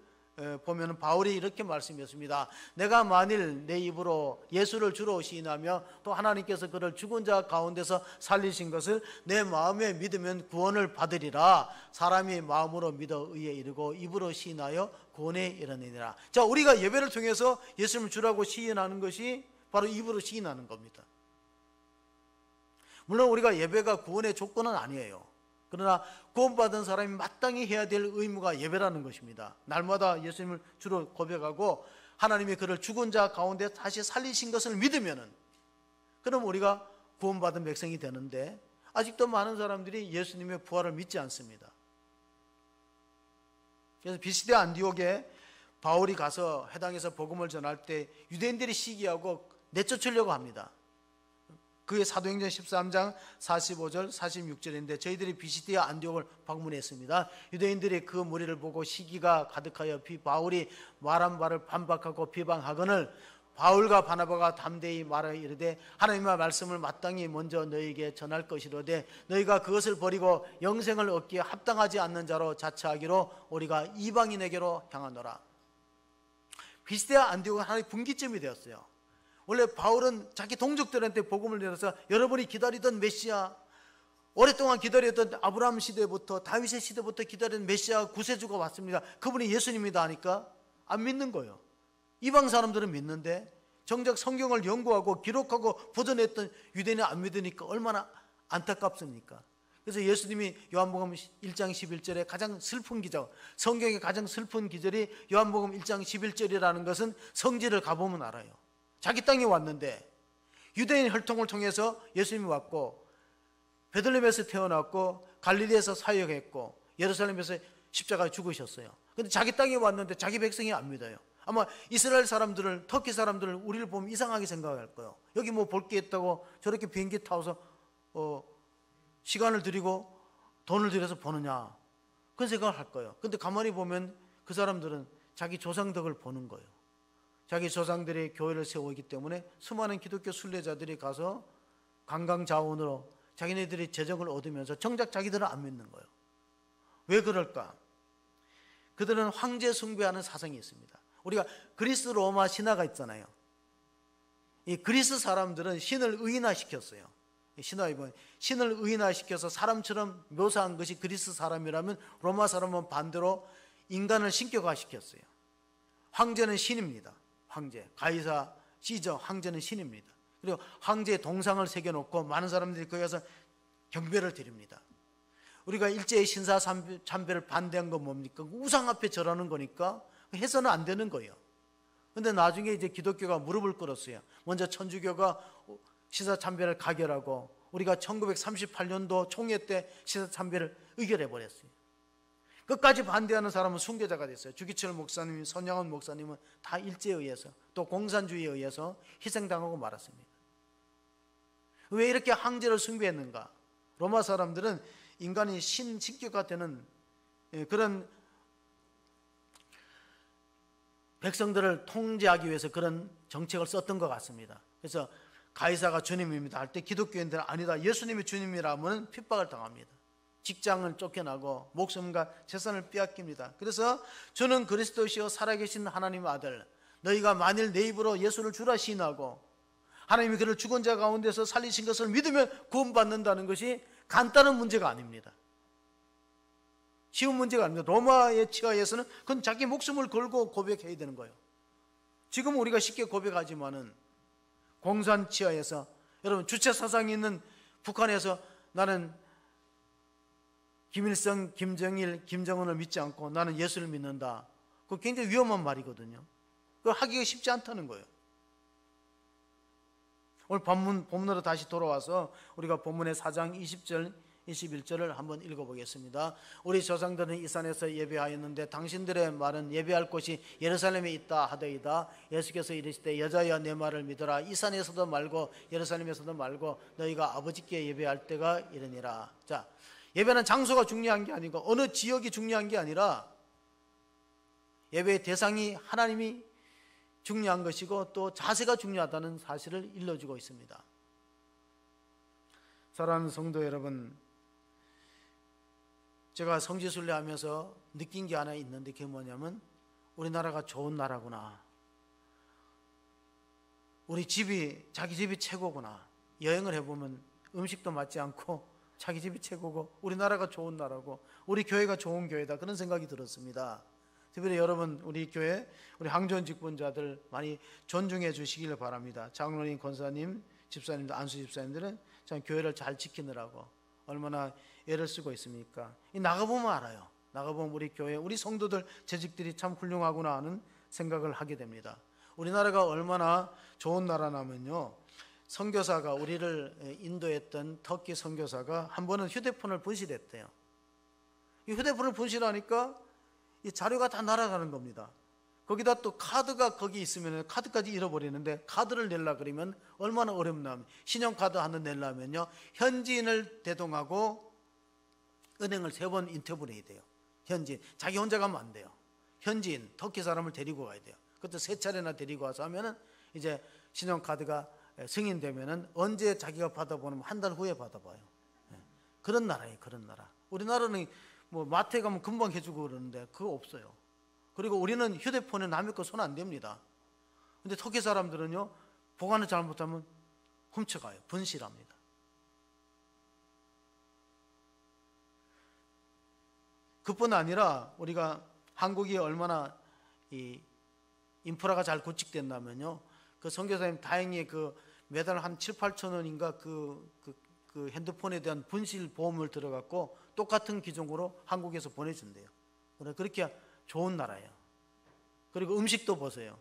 보면 바울이 이렇게 말씀했습니다. 내가 만일 내 입으로 예수를 주로 시인하며 또 하나님께서 그를 죽은 자 가운데서 살리신 것을 내 마음에 믿으면 구원을 받으리라. 사람이 마음으로 믿어 의에 이르고 입으로 시인하여 구원에 이르느니라. 자, 우리가 예배를 통해서 예수님을 주라고 시인하는 것이 바로 입으로 시인하는 겁니다. 물론 우리가 예배가 구원의 조건은 아니에요. 그러나 구원받은 사람이 마땅히 해야 될 의무가 예배라는 것입니다. 날마다 예수님을 주로 고백하고 하나님이 그를 죽은 자 가운데 다시 살리신 것을 믿으면은, 그럼 우리가 구원받은 백성이 되는데 아직도 많은 사람들이 예수님의 부활을 믿지 않습니다. 그래서 비시대 안디옥에 바울이 가서 해당에서 복음을 전할 때 유대인들이 시기하고 내쫓으려고 합니다. 그게 사도행전 13장 45절 46절인데 저희들이 비시디아 안디옥을 방문했습니다. 유대인들이 그 무리를 보고 시기가 가득하여 바울이 말한 바를 반박하고 비방하거늘 바울과 바나바가 담대히 말하여 이르되 하나님의 말씀을 마땅히 먼저 너희에게 전할 것이로되 너희가 그것을 버리고 영생을 얻기에 합당하지 않는 자로 자처하기로 우리가 이방인에게로 향하노라. 비시디아 안디옥은 하나의 분기점이 되었어요. 원래 바울은 자기 동족들한테 복음을 내려서 여러분이 기다리던 메시아, 오랫동안 기다렸던 아브라함 시대부터 다윗의 시대부터 기다리던 메시아 구세주가 왔습니다. 그분이 예수님이다 하니까 안 믿는 거예요. 이방 사람들은 믿는데 정작 성경을 연구하고 기록하고 보존했던 유대인은 안 믿으니까 얼마나 안타깝습니까? 그래서 예수님이 요한복음 1장 11절에 가장 슬픈 기절, 성경의 가장 슬픈 기절이 요한복음 1장 11절이라는 것은 성지를 가보면 알아요. 자기 땅에 왔는데 유대인 혈통을 통해서 예수님이 왔고 베들레헴에서 태어났고 갈릴리에서 사역했고 예루살렘에서 십자가에 죽으셨어요. 근데 자기 땅에 왔는데 자기 백성이 안 믿어요. 아마 이스라엘 사람들을, 터키 사람들을 우리를 보면 이상하게 생각할 거예요. 여기 뭐 볼 게 있다고 저렇게 비행기 타서 시간을 들이고 돈을 들여서 보느냐, 그런 생각을 할 거예요. 근데 가만히 보면 그 사람들은 자기 조상덕을 보는 거예요. 자기 조상들이 교회를 세우기 때문에 수많은 기독교 순례자들이 가서 관광자원으로 자기네들이 재정을 얻으면서 정작 자기들은 안 믿는 거예요. 왜 그럴까? 그들은 황제 숭배하는 사상이 있습니다. 우리가 그리스 로마 신화가 있잖아요. 이 그리스 사람들은 신을 의인화시켰어요. 신을 의인화시켜서 사람처럼 묘사한 것이 그리스 사람이라면 로마 사람은 반대로 인간을 신격화시켰어요. 황제는 신입니다. 황제, 가이사, 시저, 황제는 신입니다. 그리고 황제의 동상을 새겨놓고 많은 사람들이 거기 가서 경배를 드립니다. 우리가 일제의 신사 참배를 반대한 건 뭡니까? 우상 앞에 절하는 거니까 해서는 안 되는 거예요. 근데 나중에 이제 기독교가 무릎을 꿇었어요. 먼저 천주교가 신사 참배를 가결하고 우리가 1938년도 총회 때 신사 참배를 의결해 버렸어요. 끝까지 반대하는 사람은 순교자가 됐어요. 주기철 목사님, 선양원 목사님은 다 일제에 의해서 또 공산주의에 의해서 희생당하고 말았습니다. 왜 이렇게 황제를 숭배했는가? 로마 사람들은 인간이 신격화 되는 그런 백성들을 통제하기 위해서 그런 정책을 썼던 것 같습니다. 그래서 가이사가 주님입니다 할 때 기독교인들은 아니다, 예수님이 주님이라면 핍박을 당합니다. 직장을 쫓겨나고 목숨과 재산을 빼앗깁니다. 그래서 주는 그리스도시요 살아계신 하나님의 아들, 너희가 만일 내 입으로 예수를 주라 시인하고 하나님이 그를 죽은 자 가운데서 살리신 것을 믿으면 구원받는다는 것이 간단한 문제가 아닙니다. 쉬운 문제가 아닙니다. 로마의 치하에서는 그건 자기 목숨을 걸고 고백해야 되는 거예요. 지금 우리가 쉽게 고백하지만은 공산 치하에서, 여러분 주체 사상이 있는 북한에서 나는 김일성, 김정일, 김정은을 믿지 않고 나는 예수를 믿는다. 그거 굉장히 위험한 말이거든요. 그거 하기가 쉽지 않다는 거예요. 오늘 본문으로 다시 돌아와서 우리가 본문의 4장 20절, 21절을 한번 읽어보겠습니다. 우리 조상들은 이 산에서 예배하였는데 당신들의 말은 예배할 곳이 예루살렘에 있다 하더이다. 예수께서 이르시되 여자여 내 말을 믿어라. 이 산에서도 말고 예루살렘에서도 말고 너희가 아버지께 예배할 때가 이르니라. 자, 예배는 장소가 중요한 게 아니고 어느 지역이 중요한 게 아니라 예배의 대상이 하나님이 중요한 것이고 또 자세가 중요하다는 사실을 일러주고 있습니다. 사랑하는 성도 여러분, 제가 성지순례 하면서 느낀 게 하나 있는데 그게 뭐냐면 우리나라가 좋은 나라구나, 우리 집이 자기 집이 최고구나. 여행을 해보면 음식도 맞지 않고 자기 집이 최고고 우리나라가 좋은 나라고 우리 교회가 좋은 교회다, 그런 생각이 들었습니다. 특별히 여러분 우리 교회 우리 항전 직분자들 많이 존중해 주시길 바랍니다. 장로님, 권사님, 집사님들, 안수 집사님들은 참 교회를 잘 지키느라고 얼마나 애를 쓰고 있습니까? 나가보면 알아요. 나가보면 우리 교회, 우리 성도들 재직들이 참 훌륭하구나 하는 생각을 하게 됩니다. 우리나라가 얼마나 좋은 나라냐면요, 선교사가 우리를 인도했던 터키 선교사가 한 번은 휴대폰을 분실했대요. 이 휴대폰을 분실하니까 이 자료가 다 날아가는 겁니다. 거기다 또 카드가 거기 있으면 카드까지 잃어버리는데 카드를 내려 그러면 얼마나 어렵나. 신용카드 하나 내려면요 현지인을 대동하고 은행을 3번 인터뷰를 해야 돼요. 현지인, 자기 혼자 가면 안 돼요. 현지인, 터키 사람을 데리고 가야 돼요. 그것도 3차례나 데리고 와서 하면은 이제 신용카드가 승인되면은 언제 자기가 받아보면 한 달 후에 받아봐요. 그런 나라예요, 그런 나라. 우리나라는 뭐 마트에 가면 금방 해주고 그러는데 그거 없어요. 그리고 우리는 휴대폰에 남의 거 손 안 댑니다. 근데 터키 사람들은요 보관을 잘못하면 훔쳐가요. 분실합니다. 그뿐 아니라 우리가 한국이 얼마나 이 인프라가 잘 구축됐냐면요, 그 선교사님 다행히 그 매달 한 7, 8천 원인가 그 핸드폰에 대한 분실 보험을 들어갔고 똑같은 기종으로 한국에서 보내준대요. 그렇게 좋은 나라예요. 그리고 음식도 보세요.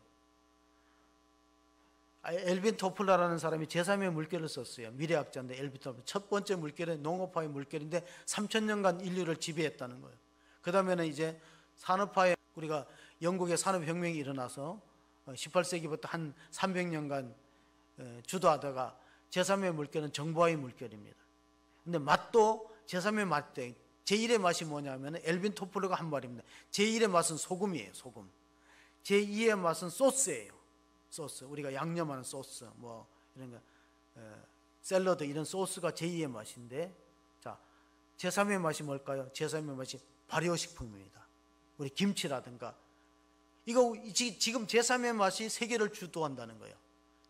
엘빈 토플러라는 사람이 제3의 물결을 썼어요. 미래학자인데 엘빈 토플러. 첫 번째 물결은 농업화의 물결인데 3,000년간 인류를 지배했다는 거예요. 그 다음에는 이제 산업화에, 우리가 영국의 산업혁명이 일어나서 18세기부터 한 300년간 주도하다가 제3의 물결은 정보화의 물결입니다. 근데 맛도 제3의 맛대, 제1의 맛이 뭐냐면 엘빈 토플러가 한 말입니다. 제1의 맛은 소금이에요, 소금. 제2의 맛은 소스예요, 소스. 우리가 양념하는 소스, 뭐 이런 거, 샐러드 이런 소스가 제2의 맛인데, 자, 제3의 맛이 뭘까요? 제3의 맛이 발효식품입니다. 우리 김치라든가. 이거 지금 제3의 맛이 세계를 주도한다는 거예요.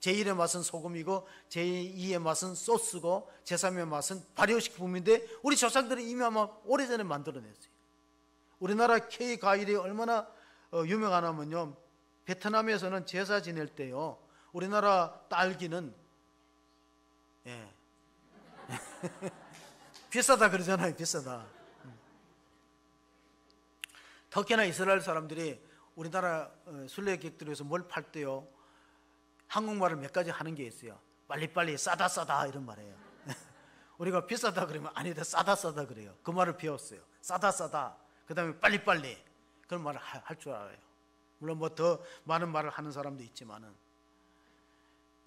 제1의 맛은 소금이고 제2의 맛은 소스고 제3의 맛은 발효식품인데 우리 조상들이 이미 아마 오래전에 만들어냈어요. 우리나라 K 과일이 얼마나 유명하냐면요, 베트남에서는 제사 지낼 때요 우리나라 딸기는 비싸다 그러잖아요. 비싸다. 특히나 이스라엘 사람들이 우리나라 순례객들에서 뭘 팔 때요, 한국말을 몇 가지 하는 게 있어요. 빨리빨리, 싸다 이런 말이에요. 우리가 비싸다 그러면 아니다, 싸다 그래요. 그 말을 배웠어요. 싸다, 그 다음에 빨리빨리, 그런 말을 할 줄 알아요. 물론 뭐 더 많은 말을 하는 사람도 있지만은,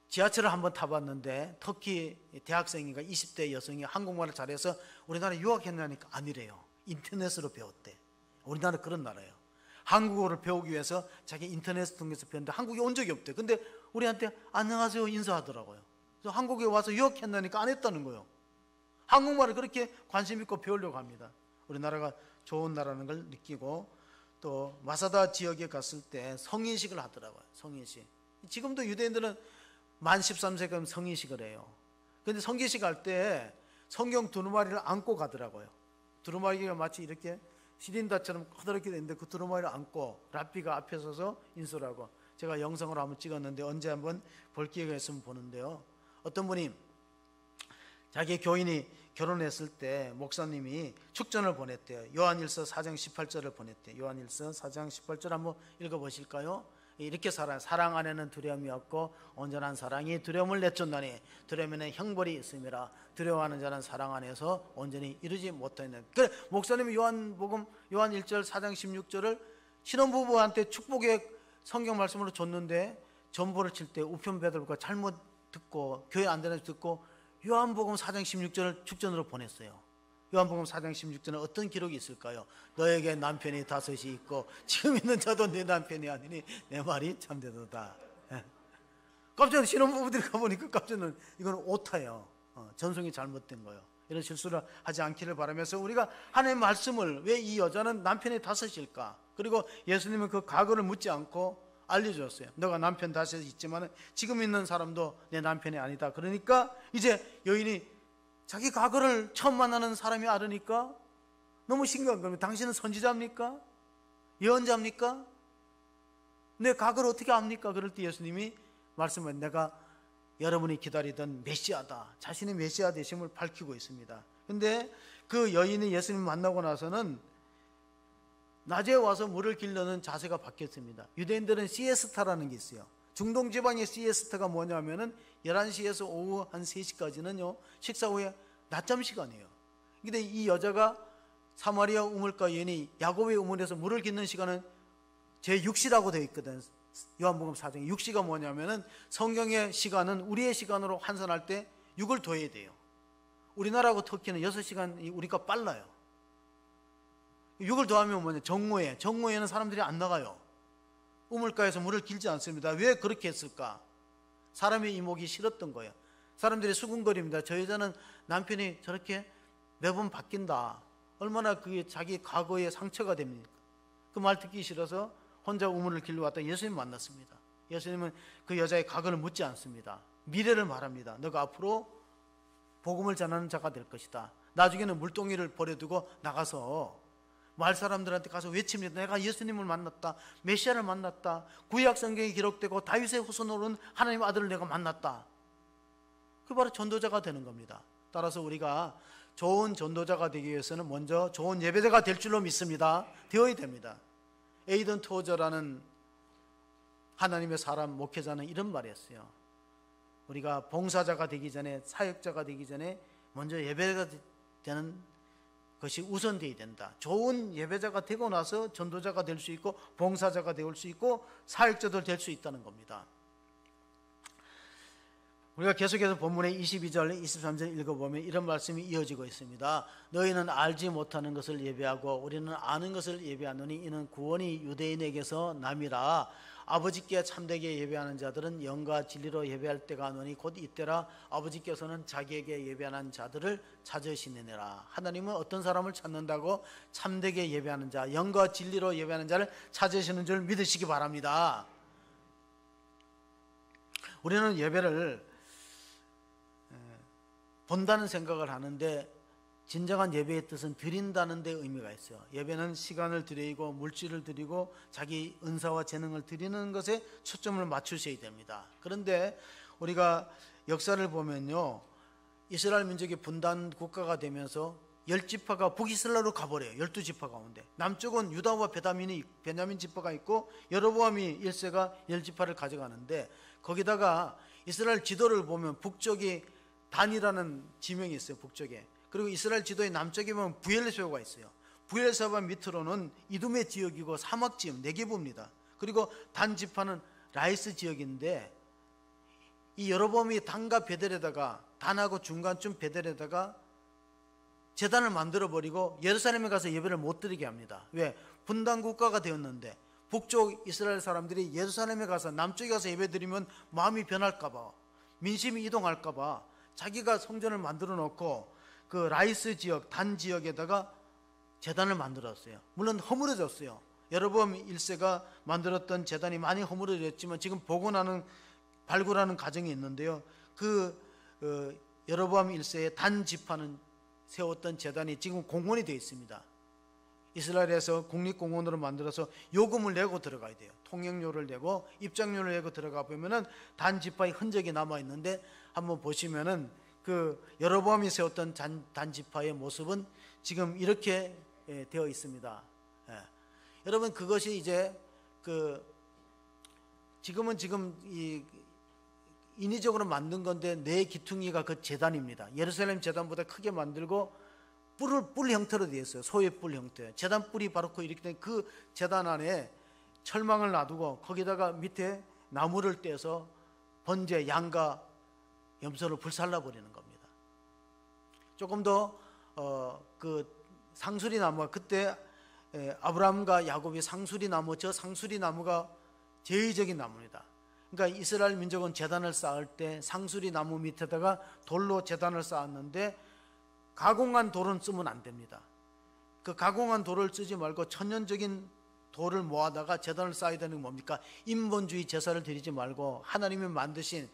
지하철을 한번 타봤는데 터키 대학생인가 20대 여성이 한국말을 잘해서 우리나라에 유학했냐니까 아니래요. 인터넷으로 배웠대. 우리나라 그런 나라예요. 한국어를 배우기 위해서 자기 인터넷을 통해서 배웠는데 한국에 온 적이 없대. 근데 우리한테 안녕하세요 인사하더라고요. 그래서 한국에 와서 유학했냐니까 안 했다는 거예요. 한국말을 그렇게 관심 있고 배우려고 합니다. 우리나라가 좋은 나라는 걸 느끼고, 또 마사다 지역에 갔을 때 성인식을 하더라고요. 성인식. 지금도 유대인들은 만 13세가 성인식을 해요. 근데 성인식 할 때 성경 두루마리를 안고 가더라고요. 두루마리가 마치 이렇게 시린다처럼 커다랗게 되는데 그 두루마리를 안고 랍비가 앞에 서서 인솔을 하고, 제가 영상으로 한번 찍었는데 언제 한번 볼 기회가 있으면 보는데요, 어떤 분이 자기 교인이 결혼했을 때 목사님이 축전을 보냈대요. 요한일서 4장 18절을 보냈대요. 요한일서 4장 18절 한번 읽어보실까요? 이렇게 사랑 안에는 두려움이 없고 온전한 사랑이 두려움을 내쫓나니 두려움에는 형벌이 있음이라. 두려워하는 자는 사랑 안에서 온전히 이루지 못하는. 그래, 목사님이 요한복음 요한 1절 4장 16절을 신혼부부한테 축복의 성경 말씀으로 줬는데, 전보를 칠 때 우편 배달부가 잘못 듣고 교회 안 되는 듣고 요한복음 4장 16절을 축전으로 보냈어요. 요한복음 4장 16절은 어떤 기록이 있을까요? 너에게 남편이 5이 있고 지금 있는 자도 내 남편이 아니니 내 말이 참되도다. 깜짝 신혼부부들이 가보니까 깜짝은 이건 오타예요. 전송이 잘못된 거예요. 이런 실수를 하지 않기를 바라면서, 우리가 하나님의 말씀을, 왜 이 여자는 남편이 5일까? 그리고 예수님은 그 과거를 묻지 않고 알려줬어요. 너가 남편 5 있지만 지금 있는 사람도 내 남편이 아니다. 그러니까 이제 여인이 자기 과거를 처음 만나는 사람이 알으니까 너무 신기한 겁니다. 당신은 선지자입니까? 예언자입니까? 내 과거를 어떻게 압니까? 그럴 때 예수님이 말씀은 내가 여러분이 기다리던 메시아다. 자신의 메시아 되심을 밝히고 있습니다. 근데 그 여인이 예수님 만나고 나서는 낮에 와서 물을 길러는 자세가 바뀌었습니다. 유대인들은 시에스타라는 게 있어요. 중동 지방의 시에스타가 뭐냐면은 11시에서 오후 한 3시까지는요 식사 후에 낮잠 시간이에요. 근데 이 여자가 사마리아 우물가 여인이 야곱의 우물에서 물을 깃는 시간은 제6시라고 되어 있거든. 요한복음 4장에 6시가 뭐냐면은 성경의 시간은 우리의 시간으로 환산할 때 6을 더해야 돼요. 우리나라하고 터키는 6시간이 우리가 빨라요. 6을 더하면 뭐냐, 정오에는 사람들이 안 나가요. 우물가에서 물을 길지 않습니다. 왜 그렇게 했을까? 사람의 이목이 싫었던 거예요. 사람들이 수군거립니다. 저 여자는 남편이 저렇게 매번 바뀐다. 얼마나 그게 자기 과거의 상처가 됩니까? 그 말 듣기 싫어서 혼자 우물을 길러 왔다 예수님 만났습니다. 예수님은 그 여자의 과거를 묻지 않습니다. 미래를 말합니다. 너가 앞으로 복음을 전하는 자가 될 것이다. 나중에는 물동이를 버려두고 나가서 마을 사람들한테 가서 외칩니다. 내가 예수님을 만났다. 메시아를 만났다. 구약 성경에 기록되고 다윗의 후손으로 온 하나님의 아들을 내가 만났다. 그게 바로 전도자가 되는 겁니다. 따라서 우리가 좋은 전도자가 되기 위해서는 먼저 좋은 예배자가 될 줄로 믿습니다. 되어야 됩니다. 에이든 토저라는 하나님의 사람 목회자는 이런 말을 했어요. 우리가 봉사자가 되기 전에, 사역자가 되기 전에 먼저 예배자가 되는 것이 우선되어야 된다. 좋은 예배자가 되고 나서 전도자가 될 수 있고 봉사자가 될 수 있고 사역자도 될 수 있다는 겁니다. 우리가 계속해서 본문의 22절, 23절 읽어보면 이런 말씀이 이어지고 있습니다. 너희는 알지 못하는 것을 예배하고 우리는 아는 것을 예배하노니 이는 구원이 유대인에게서 남이라. 아버지께 참되게 예배하는 자들은 영과 진리로 예배할 때가 오노니 곧 이때라. 아버지께서는 자기에게 예배하는 자들을 찾으시느니라. 하나님은 어떤 사람을 찾는다고? 참되게 예배하는 자, 영과 진리로 예배하는 자를 찾으시는 줄 믿으시기 바랍니다. 우리는 예배를 본다는 생각을 하는데 진정한 예배의 뜻은 드린다는 데 의미가 있어요. 예배는 시간을 드리고 물질을 드리고 자기 은사와 재능을 드리는 것에 초점을 맞추셔야 됩니다. 그런데 우리가 역사를 보면요, 이스라엘 민족이 분단 국가가 되면서 10지파가 북이스라엘로 가버려요. 12지파 가운데. 남쪽은 유다와 베냐민 지파가 있고 여로보암이 1세가 10지파를 가져가는데, 거기다가 이스라엘 지도를 보면 북쪽이 단이라는 지명이 있어요. 북쪽에. 그리고 이스라엘 지도의 남쪽에 보면 부엘세바가 있어요. 부엘세바 밑으로는 이두메 지역이고 사막 지역 네게부입니다. 그리고 단 지파는 라이스 지역인데, 이 여로보암이 단과 베델에다가, 단하고 중간쯤 베델에다가 제단을 만들어버리고 예루살렘에 가서 예배를 못 드리게 합니다. 왜? 분단 국가가 되었는데 북쪽 이스라엘 사람들이 예루살렘에 가서, 남쪽에 가서 예배 드리면 마음이 변할까봐, 민심이 이동할까봐 자기가 성전을 만들어 놓고 그 라이스 지역, 단 지역에다가 제단을 만들었어요. 물론 허물어졌어요. 여로보암 1세가 만들었던 제단이 많이 허물어졌지만 지금 복원하는, 발굴하는 과정이 있는데요. 여로보암 1세의 단 지파는 세웠던 제단이 지금 공원이 되어 있습니다. 이스라엘에서 국립공원으로 만들어서 요금을 내고 들어가야 돼요. 통행료를 내고 입장료를 내고 들어가 보면은 단 지파의 흔적이 남아 있는데, 한번 보시면은 그 여로보암이 세웠던 단 지파의 모습은 지금 이렇게 되어 있습니다. 여러분, 그것이 이제 지금 인위적으로 만든 건데, 네 기퉁이가 그 제단입니다. 예루살렘 제단보다 크게 만들고 뿔 형태로 되어 있어요. 소의 뿔 형태. 제단 뿔이 바로 이렇게 된 그 제단 안에 철망을 놔두고 거기다가 밑에 나무를 떼서 번제, 양과 염소를 불살라 버리는 겁니다. 조금 더 그 상수리 나무가, 그때 아브라함과 야곱이 상수리 나무, 저 상수리 나무가 제의적인 나무입니다. 그러니까 이스라엘 민족은 제단을 쌓을 때 상수리 나무 밑에다가 돌로 제단을 쌓았는데, 가공한 돌은 쓰면 안 됩니다. 그 가공한 돌을 쓰지 말고 천연적인 돌을 모아다가 제단을 쌓아야 되는 건 뭡니까? 인본주의 제사를 드리지 말고 하나님이 만드신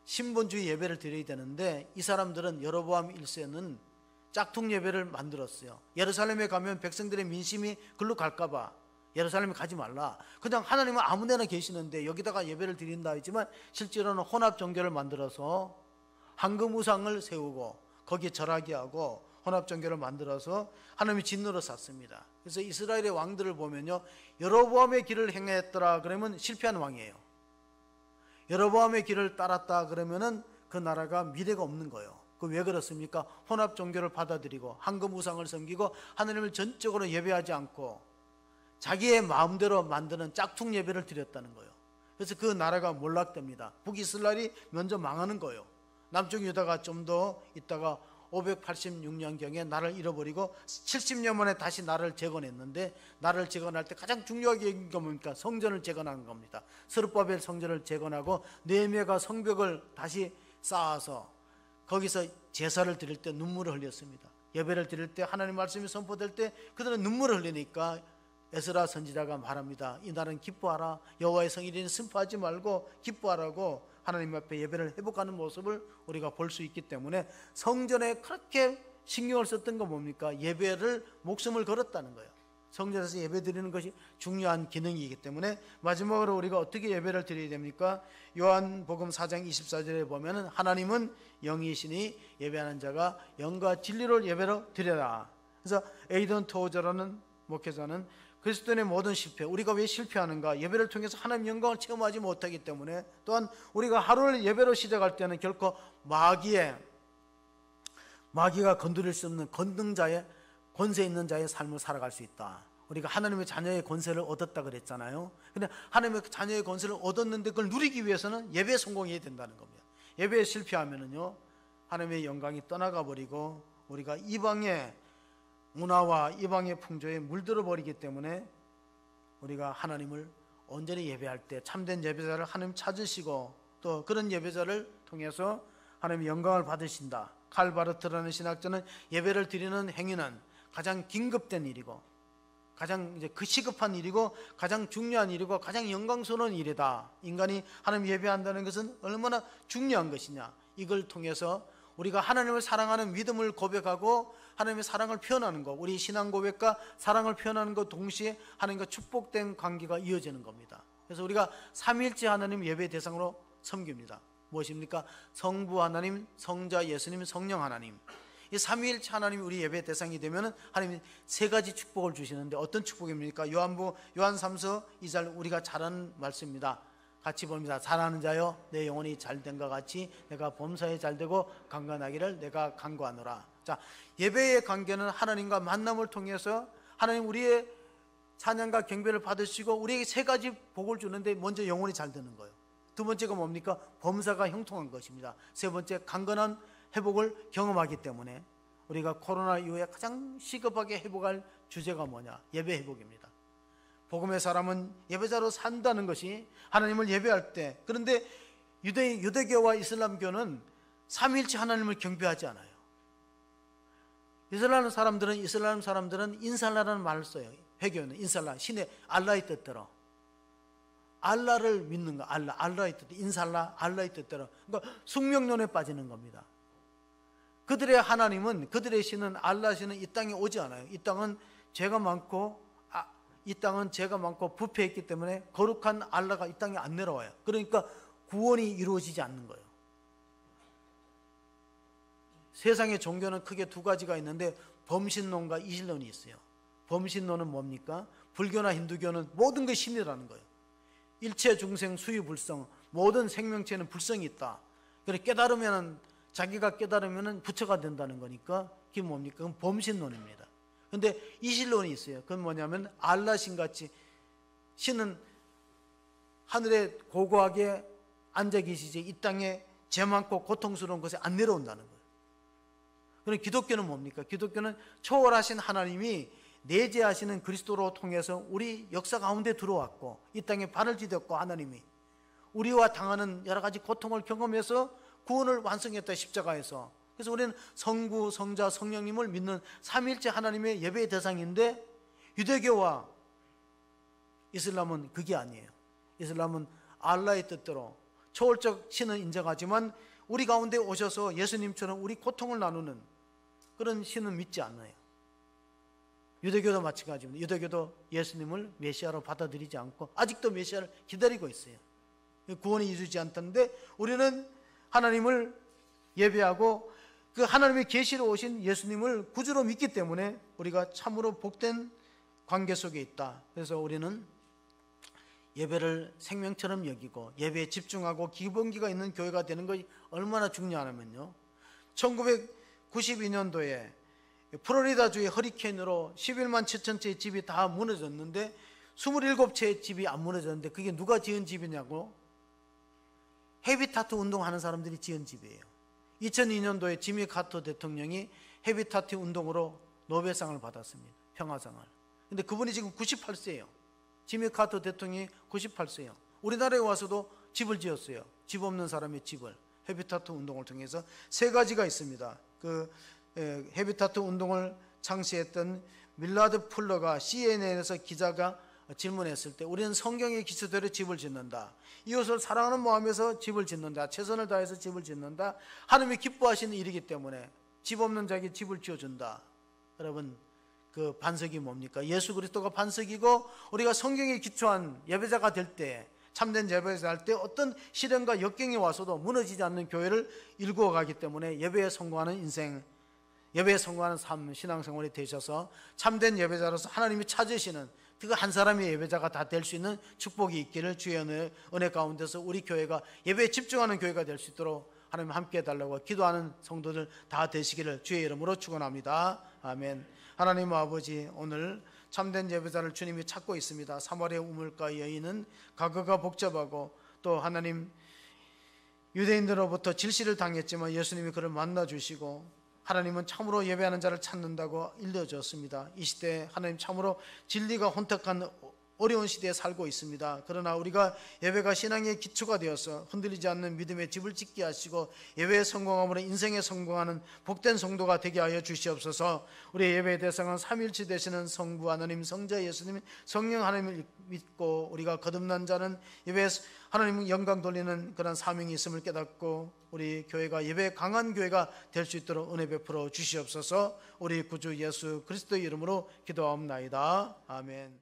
신본주의 예배를 드려야 되는데, 이 사람들은 여로보암 1세는 짝퉁 예배를 만들었어요. 예루살렘에 가면 백성들의 민심이 글로 갈까봐 예루살렘에 가지 말라. 그냥 하나님은 아무 데나 계시는데 여기다가 예배를 드린다 했지만, 실제로는 혼합 종교를 만들어서 황금 우상을 세우고 거기에 절하게 하고 혼합 종교를 만들어서 하나님이 진노로 샀습니다. 그래서 이스라엘의 왕들을 보면요, 여로보암의 길을 행했더라 그러면 실패한 왕이에요. 여로보암의 길을 따랐다 그러면은 그 나라가 미래가 없는 거예요. 그 왜 그렇습니까? 혼합 종교를 받아들이고 황금 우상을 섬기고 하나님을 전적으로 예배하지 않고 자기의 마음대로 만드는 짝퉁 예배를 드렸다는 거예요. 그래서 그 나라가 몰락됩니다. 북이스라엘이 먼저 망하는 거예요. 남쪽 유다가 좀 더 있다가 586년경에 나라를 잃어버리고 70년 만에 다시 나라를 재건했는데, 나라를 재건할 때 가장 중요하게 얘기한 게 뭡니까? 성전을 재건하는 겁니다. 스룹바벨 성전을 재건하고 느헤미야가 성벽을 다시 쌓아서 거기서 제사를 드릴 때 눈물을 흘렸습니다. 예배를 드릴 때 하나님 말씀이 선포될 때 그들은 눈물을 흘리니까 에스라 선지자가 말합니다. 이날은 기뻐하라. 여호와의 성일이니 슬퍼하지 말고 기뻐하라고 하나님 앞에 예배를 회복하는 모습을 우리가 볼 수 있기 때문에, 성전에 그렇게 신경을 썼던 건 뭡니까? 예배를 목숨을 걸었다는 거예요. 성전에서 예배 드리는 것이 중요한 기능이기 때문에, 마지막으로 우리가 어떻게 예배를 드려야 됩니까? 요한복음 4장 24절에 보면은 하나님은 영이시니 예배하는 자가 영과 진리로 예배로 드려라. 그래서 에이던 토저라는 목회자는 그리스도인의 모든 실패, 우리가 왜 실패하는가? 예배를 통해서 하나님 영광을 체험하지 못하기 때문에, 또한 우리가 하루를 예배로 시작할 때는 결코 마귀가 건드릴 수 없는 권능자의, 권세 있는 자의 삶을 살아갈 수 있다. 우리가 하나님의 자녀의 권세를 얻었다 그랬잖아요. 근데 하나님의 자녀의 권세를 얻었는데 그걸 누리기 위해서는 예배에 성공해야 된다는 겁니다. 예배에 실패하면은요, 하나님의 영광이 떠나가 버리고 우리가 이방의 문화와 이방의 풍조에 물들어 버리기 때문에, 우리가 하나님을 온전히 예배할 때 참된 예배자를 하나님 찾으시고 또 그런 예배자를 통해서 하나님의 영광을 받으신다. 칼 바르트라는 신학자는 예배를 드리는 행위는 가장 긴급된 일이고 가장 이제 그 시급한 일이고 가장 중요한 일이고 가장 영광스러운 일이다. 인간이 하나님 예배한다는 것은 얼마나 중요한 것이냐. 이걸 통해서 우리가 하나님을 사랑하는 믿음을 고백하고 하나님의 사랑을 표현하는 것, 우리 신앙 고백과 사랑을 표현하는 것 동시에 하나님과 축복된 관계가 이어지는 겁니다. 그래서 우리가 삼위일체 하나님 예배 대상으로 섬깁니다. 무엇입니까? 성부 하나님, 성자 예수님, 성령 하나님. 이 삼위일체 하나님이 우리 예배 대상이 되면은 하나님이 세 가지 축복을 주시는데 어떤 축복입니까? 요한 3서 2절 우리가 잘 아는 말씀입니다. 같이 봅니다. 잘하는 자여 내 영혼이 잘된 것 같이 내가 범사에 잘되고 강건하기를 내가 간구하노라. 자, 예배의 관계는 하나님과 만남을 통해서 하나님 우리의 찬양과 경배를 받으시고 우리에게 세 가지 복을 주는데 먼저 영혼이 잘 되는 거예요. 두 번째가 뭡니까? 범사가 형통한 것입니다. 세 번째 강건한 회복을 경험하기 때문에 우리가 코로나 이후에 가장 시급하게 회복할 주제가 뭐냐? 예배 회복입니다. 복음의 사람은 예배자로 산다는 것이 하나님을 예배할 때, 그런데 유대교와 이슬람교는 삼위일체 하나님을 경배하지 않아요. 이슬람 사람들은 인살라라는 말을 써요. 회교는 인살라, 신의 알라의 뜻대로 알라를 믿는 거, 알라의 뜻, 인살라, 알라의 뜻대로. 그러니까 숙명론에 빠지는 겁니다. 그들의 하나님은, 그들의 신은, 알라 신은 이 땅에 오지 않아요. 이 땅은 죄가 많고 부패했기 때문에 거룩한 알라가 이 땅에 안 내려와요. 그러니까 구원이 이루어지지 않는 거예요. 세상의 종교는 크게 두 가지가 있는데 범신론과 이신론이 있어요. 범신론은 뭡니까? 불교나 힌두교는 모든 것이 신이라는 거예요. 일체 중생 수유불성, 모든 생명체는 불성이 있다. 그래 자기가 깨달으면 부처가 된다는 거니까 그게 뭡니까? 그건 범신론입니다. 그런데 이신론이 있어요. 그건 뭐냐면 알라신같이 신은 하늘에 고고하게 앉아 계시지 이 땅에 죄 많고 고통스러운 것에 안 내려온다는 거예요. 그럼 기독교는 뭡니까? 기독교는 초월하신 하나님이 내재하시는 그리스도로 통해서 우리 역사 가운데 들어왔고 이 땅에 발을 디뎠고 하나님이 우리와 당하는 여러 가지 고통을 경험해서 구원을 완성했다, 십자가에서. 그래서 우리는 성부, 성자, 성령님을 믿는 삼위일체 하나님의 예배의 대상인데 유대교와 이슬람은 그게 아니에요. 이슬람은 알라의 뜻대로 초월적 신은 인정하지만 우리 가운데 오셔서 예수님처럼 우리 고통을 나누는 그런 신은 믿지 않아요. 유대교도 마찬가지입니다. 유대교도 예수님을 메시아로 받아들이지 않고 아직도 메시아를 기다리고 있어요. 구원이 이루어지지 않던데 우리는 하나님을 예배하고 그 하나님의 계시로 오신 예수님을 구주로 믿기 때문에 우리가 참으로 복된 관계 속에 있다. 그래서 우리는 예배를 생명처럼 여기고 예배에 집중하고 기본기가 있는 교회가 되는 것이 얼마나 중요하냐면요, 1992년도에 플로리다주의 허리케인으로 11만 7천채의 집이 다 무너졌는데 27채의 집이 안 무너졌는데 그게 누가 지은 집이냐고? 헤비타트 운동하는 사람들이 지은 집이에요. 2002년도에 지미 카터 대통령이 헤비타트 운동으로 노벨상을 받았습니다. 평화상을. 근데 그분이 지금 98세예요. 지미 카터 대통령이 98세예요. 우리나라에 와서도 집을 지었어요. 집 없는 사람의 집을. 헤비타트 운동을 통해서 세 가지가 있습니다. 헤비타트 운동을 창시했던 밀라드 풀러가 CNN에서 기자가 질문했을 때 우리는 성경의 기초대로 집을 짓는다. 이웃을 사랑하는 마음에서 집을 짓는다. 최선을 다해서 집을 짓는다. 하나님이 기뻐하시는 일이기 때문에 집 없는 자에게 집을 지어준다. 여러분, 그 반석이 뭡니까? 예수 그리스도가 반석이고 우리가 성경에 기초한 예배자가 될 때, 참된 예배자가 할 때 어떤 시련과 역경이 와서도 무너지지 않는 교회를 일구어 가기 때문에 예배에 성공하는 인생, 예배에 성공하는 삶, 신앙생활이 되셔서 참된 예배자로서 하나님이 찾으시는 그 한 사람의 예배자가 다 될 수 있는 축복이 있기를 주의 은혜 가운데서 우리 교회가 예배에 집중하는 교회가 될 수 있도록 하나님 함께 해달라고 기도하는 성도들 다 되시기를 주의 이름으로 축원합니다. 아멘. 하나님 아버지, 오늘 참된 예배자를 주님이 찾고 있습니다. 사마리아 우물가 여인은 과거가 복잡하고 또 하나님 유대인들로부터 질시를 당했지만 예수님이 그를 만나주시고 하나님은 참으로 예배하는 자를 찾는다고 일러주었습니다. 이 시대에 하나님 참으로 진리가 혼탁한 어려운 시대에 살고 있습니다. 그러나 우리가 예배가 신앙의 기초가 되어서 흔들리지 않는 믿음의 집을 짓게 하시고 예배에 성공함으로 인생에 성공하는 복된 성도가 되게 하여 주시옵소서. 우리의 예배의 대상은 삼위일체 되시는 성부 하나님, 성자 예수님, 성령 하나님을 믿고 우리가 거듭난 자는 예배에 하나님 영광 돌리는 그런 사명이 있음을 깨닫고 우리 교회가 예배에 강한 교회가 될 수 있도록 은혜 베풀어 주시옵소서. 우리 구주 예수 그리스도의 이름으로 기도하옵나이다. 아멘.